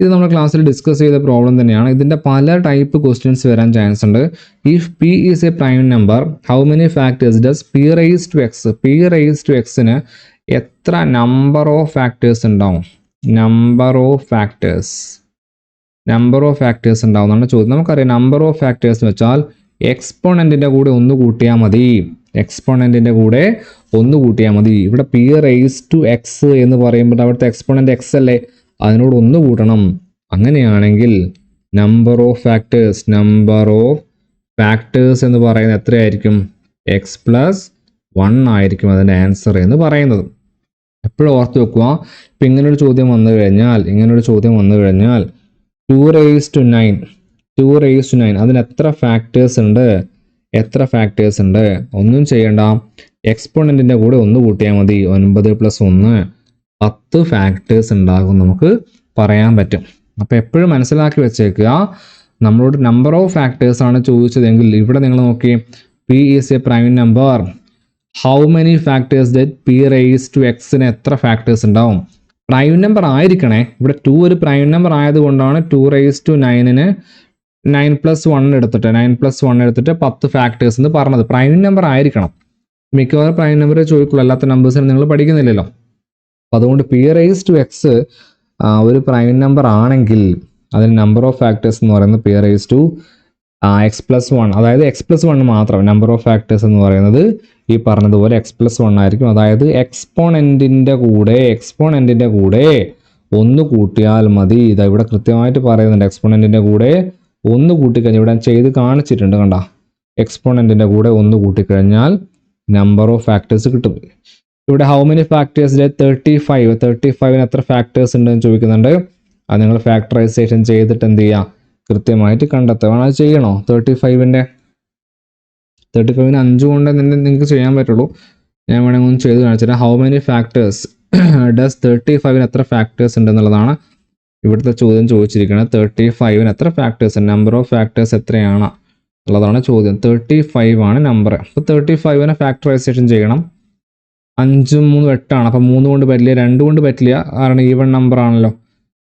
ഇത് നമ്മുടെ ക്ലാസ്സിൽ ഡിസ്കസ് ചെയ്ത പ്രോബ്ലം തന്നെയാണ്. ഇതിൻ്റെ പല ടൈപ്പ് ക്വസ്റ്റ്യൻസ് വരാൻ ചാൻസ് ഉണ്ട്. If p is a prime number how many factors does p⁻x? p⁻xന് എത്ര നമ്പർ ഓഫ് ഫാക്ടേഴ്സ് ഉണ്ടാവും? നമ്പർ ഓഫ് ഫാക്ടേഴ്സ് ഉണ്ടാവും എന്നാണ് ചോദ്യം. നമുക്കറിയാം നമ്പർ ഓഫ് ഫാക്ടേഴ്സ് എന്ന് വെച്ചാൽ എക്സ്പോണൻറ്റിൻ്റെ കൂടെ ഒന്ന് കൂട്ടിയാൽ മതി. ഇവിടെ p⁻x എന്ന് പറയുമ്പോൾ അവിടുത്തെ എക്സ്പോണൻറ്റ് x അല്ലേ, അതിനോട് ഒന്ന് കൂട്ടണം. അങ്ങനെയാണെങ്കിൽ നമ്പർ ഓഫ് ഫാക്ടേഴ്സ് എന്ന് പറയുന്നത് എത്രയായിരിക്കും? എക്സ് പ്ലസ് 1 ആയിരിക്കും അതിൻ്റെ ആൻസർ എന്ന് പറയുന്നത്. എപ്പോഴും ഓർത്ത് വെക്കുക. ഇപ്പം ഇങ്ങനൊരു ചോദ്യം വന്നു കഴിഞ്ഞാൽ 2 raised to 9 അതിന് എത്ര ഫാക്ടേഴ്സ് ഉണ്ട്? ഒന്നും ചെയ്യണ്ട, എക്സ്പോണൻറ്റിൻ്റെ കൂടെ 1 കൂട്ടിയാൽ മതി. 9 + 1 10 ഫാക്ടേഴ്സ് ഉണ്ടാകും നമുക്ക് പറയാൻ പറ്റും. അപ്പോൾ എപ്പോഴും മനസ്സിലാക്കി വെച്ചേക്കുക, നമ്മളോട് നമ്പർ ഓഫ് ഫാക്ടേഴ്സ് ആണ് ചോദിച്ചതെങ്കിൽ ഇവിടെ നിങ്ങൾ നോക്കി, P is a prime number, how many factors that P raise to എക്സിന് എത്ര ഫാക്ടേഴ്സ് ഉണ്ടാവും? പ്രൈം നമ്പർ ആയിരിക്കണേ. ഇവിടെ 2 ഒരു പ്രൈം നമ്പർ ആയതുകൊണ്ടാണ് 2 raised to 9-ന് 9 + 1 എടുത്തിട്ട് 10 ഫാക്ടേഴ്സ് എന്ന് പറഞ്ഞത്. പ്രൈം നമ്പർ ആയിരിക്കണം. മിക്കവാറും പ്രൈം നമ്പർ ചോദിക്കുള്ളൂ, അല്ലാത്ത നമ്പേഴ്സിന് നിങ്ങൾ പഠിക്കുന്നില്ലല്ലോ. അപ്പോൾ അതുകൊണ്ട് പി റേസ് ടു എക്സ് ഒരു പ്രൈം നമ്പർ ആണെങ്കിൽ അതിന് നമ്പർ ഓഫ് ഫാക്ടേഴ്സ് എന്ന് പറയുന്നത് p raise to x plus 1, അതായത് എക്സ് പ്ലസ് 1 മാത്രം. നമ്പർ ഓഫ് ഫാക്ടേഴ്സ് എന്ന് പറയുന്നത് ഈ പറഞ്ഞതുപോലെ എക്സ് പ്ലസ് 1 ആയിരിക്കും. അതായത് എക്സ്പോണൻറ്റിൻ്റെ കൂടെ 1 കൂട്ടിയാൽ മതി. ഇതാ ഇവിടെ കൃത്യമായിട്ട് പറയുന്നുണ്ട്, എക്സ്പോണൻറ്റിൻ്റെ കൂടെ 1 കൂട്ടിക്കഴിഞ്ഞാൽ ഇവിടെ ചെയ്ത് കാണിച്ചിട്ടുണ്ട്, കണ്ട. എക്സ്പോണൻറ്റിൻ്റെ കൂടെ 1 കൂട്ടിക്കഴിഞ്ഞാൽ നമ്പർ ഓഫ് ഫാക്ടേഴ്സ് കിട്ടും. ഇവിടെ ഹൗ മെനി ഫാക്ടേഴ്സ്? 35ന് എത്ര ഫാക്ടേഴ്സ് ഉണ്ടെന്ന് ചോദിക്കുന്നുണ്ട്. അത് നിങ്ങൾ ഫാക്ടറൈസേഷൻ ചെയ്തിട്ട് എന്ത് ചെയ്യുക? കൃത്യമായിട്ട് കണ്ടെത്തുക. അത് ചെയ്യണോ? 35ന് 5 കൊണ്ട് നിങ്ങൾക്ക് ചെയ്യാൻ പറ്റുള്ളൂ. ഞാൻ വേണമെങ്കിൽ ഒന്ന് ചെയ്ത് കാണിച്ചിട്ട്, ഹൗ മെനി ഫാക്ടേഴ്സ് ഡസ് 35ന് എത്ര ഫാക്ടേഴ്സ് ഉണ്ടെന്നുള്ളതാണ് ഇവിടുത്തെ ചോദ്യം ചോദിച്ചിരിക്കുന്നത്. 35ന് എത്ര ഫാക്ടേഴ്സ്, നമ്പർ ഓഫ് ഫാക്ടേഴ്സ് എത്രയാണ് ഉള്ളതാണ് ചോദ്യം. 35 ആണ് നമ്പർ. അപ്പോൾ 35നെ ഫാക്ടറൈസേഷൻ ചെയ്യണം. 5 3 8 ആണ്. അപ്പോൾ 3 കൊണ്ട് പറ്റില്ല, 2 കൊണ്ട് പറ്റില്ല, കാരണം ഈവൺ നമ്പർ ആണല്ലോ,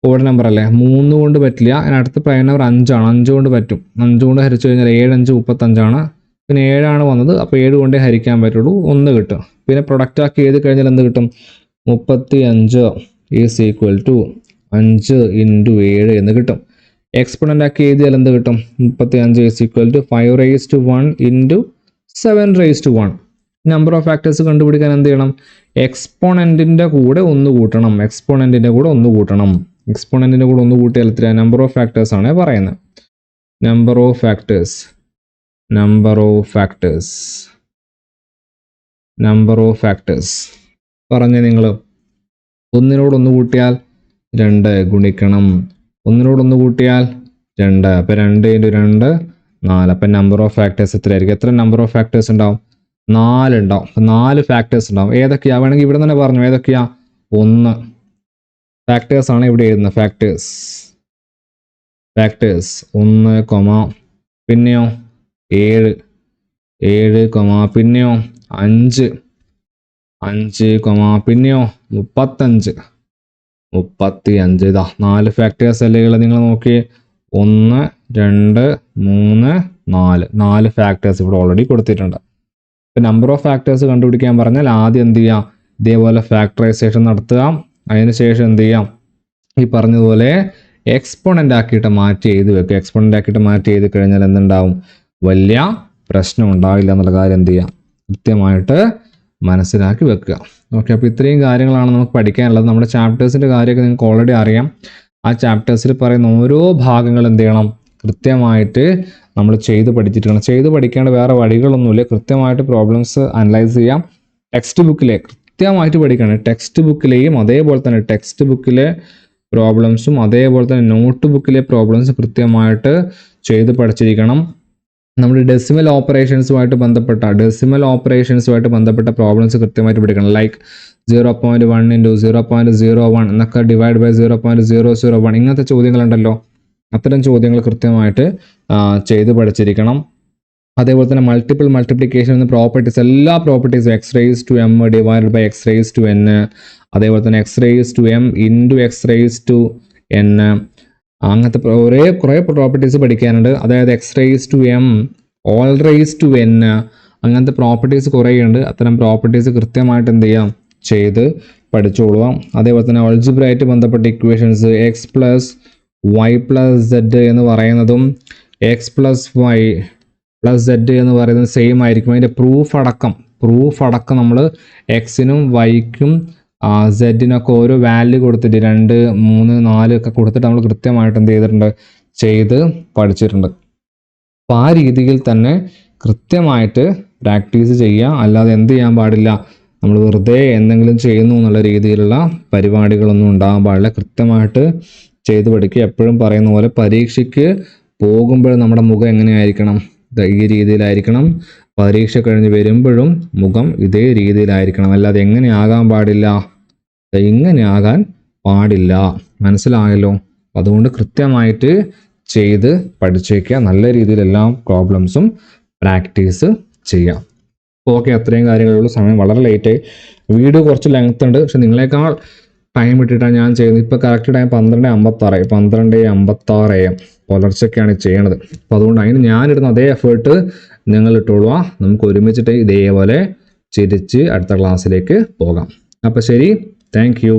ഓഡ് നമ്പർ അല്ലേ. 3 കൊണ്ട് പറ്റില്ല. അതിനടുത്ത് പ്രൈം നമ്പർ 5 ആണ്. 5 കൊണ്ട് പറ്റും. 5 കൊണ്ട് ഹരിച്ചു കഴിഞ്ഞാൽ 7 5 35 പിന്നെ 7 ആണ് വന്നത്. അപ്പോൾ 7 കൊണ്ടേ ഹരിക്കാൻ പറ്റുള്ളൂ, 1 കിട്ടും. പിന്നെ പ്രൊഡക്റ്റ് ആക്കി എഴുതി കഴിഞ്ഞാൽ എന്ത് കിട്ടും? 35 ഈസ് ഈക്വൽ ടു 5 × 7 എന്ന് കിട്ടും. എക്സ്പോണൻ്റ് ആക്കി എഴുതിയാൽ എന്ത് കിട്ടും? 35 is equal to 5 raised to 1 × 7 raised to 1. Number of factors കണ്ടുപിടിക്കാൻ എന്ത് ചെയ്യണം? എക്സ്പോണൻറ്റിൻ്റെ കൂടെ 1 കൂട്ടണം. എക്സ്പോണൻറ്റിൻ്റെ കൂടെ 1 കൂട്ടിയാൽ എത്ര? നമ്പർ ഓഫ് ഫാക്ടേഴ്സ് ആണ് പറയുന്നത്. നമ്പർ ഓഫ് ഫാക്ടേഴ്സ് പറഞ്ഞ നിങ്ങൾ 1നോട് 1 കൂട്ടിയാൽ 2 ഗുണിക്കണം. 1നോട് 1 കൂട്ടിയാൽ 2, അപ്പോൾ 2 × 2 4. അപ്പം നമ്പർ ഓഫ് ഫാക്ടേഴ്സ് എത്രയായിരിക്കും? എത്ര നമ്പർ ഓഫ് ഫാക്ടേഴ്സ് ഉണ്ടാവും? 4 ഉണ്ടാവും. 4 ഫാക്ടേഴ്സ് ഉണ്ടാവും. ഏതൊക്കെയാ വേണമെങ്കിൽ ഇവിടെ തന്നെ പറഞ്ഞു. ഏതൊക്കെയാ? 1 ഫാക്ടേഴ്സ് ആണ് ഇവിടെ എഴുതുന്നത്. ഫാക്ടേഴ്സ് 1, പിന്നെയോ 7, പിന്നെയോ 5, പിന്നെയോ 35. ഇതാ 4 ഫാക്ടേഴ്സ് അല്ലേ നിങ്ങൾ നോക്കി. 1 2 3 4 ഫാക്ടേഴ്സ് ഇവിടെ ഓൾറെഡി കൊടുത്തിട്ടുണ്ട്. ഇപ്പം നമ്പർ ഓഫ് ഫാക്ടേഴ്സ് കണ്ടുപിടിക്കാൻ പറഞ്ഞാൽ ആദ്യം എന്ത് ചെയ്യാം? ഇതേപോലെ ഫാക്ടറൈസേഷൻ നടത്തുക. അതിനുശേഷം എന്ത് ചെയ്യാം? ഈ പറഞ്ഞതുപോലെ എക്സ്പോണൻ്റ് ആക്കിയിട്ട് മാറ്റി എഴുതി വെക്കുക. എക്സ്പോണൻ്റ് ആക്കിയിട്ട് മാറ്റി എഴുതി കഴിഞ്ഞാൽ എന്തുണ്ടാവും? വലിയ പ്രശ്നം ഉണ്ടാവില്ല എന്നുള്ള കാര്യം എന്ത് ചെയ്യാം? കൃത്യമായിട്ട് മനസ്സിലാക്കി വെക്കുക. ഓക്കെ, അപ്പോൾ ഇത്രയും കാര്യങ്ങളാണ് നമുക്ക് പഠിക്കാനുള്ളത്. നമ്മുടെ ചാപ്റ്റേഴ്സിൻ്റെ കാര്യമൊക്കെ നിങ്ങൾക്ക് ഓൾറെഡി അറിയാം. ആ ചാപ്റ്റേഴ്സിൽ പറയുന്ന ഓരോ ഭാഗങ്ങൾ എന്ത് ചെയ്യണം? കൃത്യമായിട്ട് നമ്മൾ ചെയ്ത് പഠിച്ചിരിക്കണം. ചെയ്ത് പഠിക്കേണ്ട വേറെ വഴികളൊന്നുമില്ല. കൃത്യമായിട്ട് പ്രോബ്ലംസ് അനലൈസ് ചെയ്യാം. ടെക്സ്റ്റ് ബുക്കിലെ കൃത്യമായിട്ട് പഠിക്കണം. ടെക്സ്റ്റ് ബുക്കിലെയും അതേപോലെ തന്നെ ടെക്സ്റ്റ് ബുക്കിലെ പ്രോബ്ലംസും അതേപോലെ തന്നെ നോട്ട് ബുക്കിലെ പ്രോബ്ലംസ് കൃത്യമായിട്ട് ചെയ്ത് പഠിച്ചിരിക്കണം. നമ്മൾ ഡെസിമൽ ഓപ്പറേഷൻസുമായിട്ട് ബന്ധപ്പെട്ട പ്രോബ്ലംസ് കൃത്യമായിട്ട് പഠിക്കണം. ലൈക്ക് 0.1 × 0.01 എന്നൊക്കെ ഡിവൈഡ് ബൈ 0.001 ഇങ്ങനത്തെ ചോദ്യങ്ങളുണ്ടല്ലോ. അത്തരം ചോദ്യങ്ങൾ കൃത്യമായിട്ട് ചെയ്ത് പഠിച്ചിരിക്കണം. അതേപോലെ തന്നെ മൾട്ടിപ്പിൾ മൾട്ടിപ്ലിക്കേഷൻ എന്ന പ്രോപ്പർട്ടീസ്, എല്ലാ പ്രോപ്പർട്ടീസും x raised to m divided by x raised to n, അതേപോലെ തന്നെ x raised to m × x raised to n, അങ്ങനത്തെ കുറേ പ്രോപ്പർട്ടീസ് പഠിക്കാനുണ്ട്. അതായത് x raised to m all raised to n അങ്ങനത്തെ പ്രോപ്പർട്ടീസ് കുറേ ഉണ്ട്. അത്തരം പ്രോപ്പർട്ടീസ് കൃത്യമായിട്ട് എന്ത് ചെയ്യാം? ചെയ്ത് പഠിച്ചോളുക. അതേപോലെ തന്നെ അൾജിബ്രയായിട്ട് ബന്ധപ്പെട്ട ഇക്വേഷൻസ് x + y + z എന്ന് പറയുന്നതും x + y + z എന്ന് പറയുന്നത് സെയിം ആയിരിക്കും. അതിൻ്റെ പ്രൂഫ് അടക്കം നമ്മൾ എക്സിനും വൈക്കും സെഡിനൊക്കെ ഓരോ വാല്യൂ കൊടുത്തിട്ട് 2, 3, 4 ഒക്കെ കൊടുത്തിട്ട് നമ്മൾ കൃത്യമായിട്ട് എന്ത് ചെയ്തിട്ടുണ്ട്, ചെയ്ത് പഠിച്ചിട്ടുണ്ട്. അപ്പോൾ ആ രീതിയിൽ തന്നെ കൃത്യമായിട്ട് പ്രാക്ടീസ് ചെയ്യുക. അല്ലാതെ എന്ത് ചെയ്യാൻ പാടില്ല, നമ്മൾ വെറുതെ എന്തെങ്കിലും ചെയ്യുന്നു എന്നുള്ള രീതിയിലുള്ള പരിപാടികളൊന്നും ഉണ്ടാകാൻ പാടില്ല. കൃത്യമായിട്ട് ചെയ്ത് പഠിക്കുക. എപ്പോഴും പറയുന്ന പോലെ പരീക്ഷയ്ക്ക് പോകുമ്പോൾ നമ്മുടെ മുഖം എങ്ങനെയായിരിക്കണം, ഈ രീതിയിലായിരിക്കണം. പരീക്ഷ കഴിഞ്ഞ് വരുമ്പോഴും മുഖം ഇതേ രീതിയിലായിരിക്കണം. അല്ലാതെ എങ്ങനെയാകാൻ പാടില്ല, ഇങ്ങനെ ആകാൻ പാടില്ല. മനസ്സിലായല്ലോ? അതുകൊണ്ട് കൃത്യമായിട്ട് ചെയ്ത് പഠിച്ചേക്കുക. നല്ല രീതിയിൽ എല്ലാ പ്രോബ്ലംസും പ്രാക്ടീസ് ചെയ്യാം. ഓക്കെ, അത്രയും കാര്യങ്ങളുള്ളൂ. സമയം വളരെ ലേറ്റായി. വീഡിയോ കുറച്ച് ലെങ്ത് ഉണ്ട്, പക്ഷെ നിങ്ങളെക്കാൾ ടൈം ഇട്ടിട്ടാണ് ഞാൻ ചെയ്യുന്നത്. ഇപ്പോൾ കറക്റ്റ് ടൈം 12:56, 12:56 AM പുലർച്ചയ്ക്കാണ് ചെയ്യണത്. അപ്പോൾ അതുകൊണ്ട് അതിന് ഞാനിടുന്ന അതേ എഫേർട്ട് നിങ്ങൾ ഇട്ടോളുക. നമുക്ക് ഒരുമിച്ചിട്ട് ഇതേപോലെ ചിരിച്ച് അടുത്ത ക്ലാസ്സിലേക്ക് പോകാം. അപ്പോൾ ശരി, താങ്ക് യു.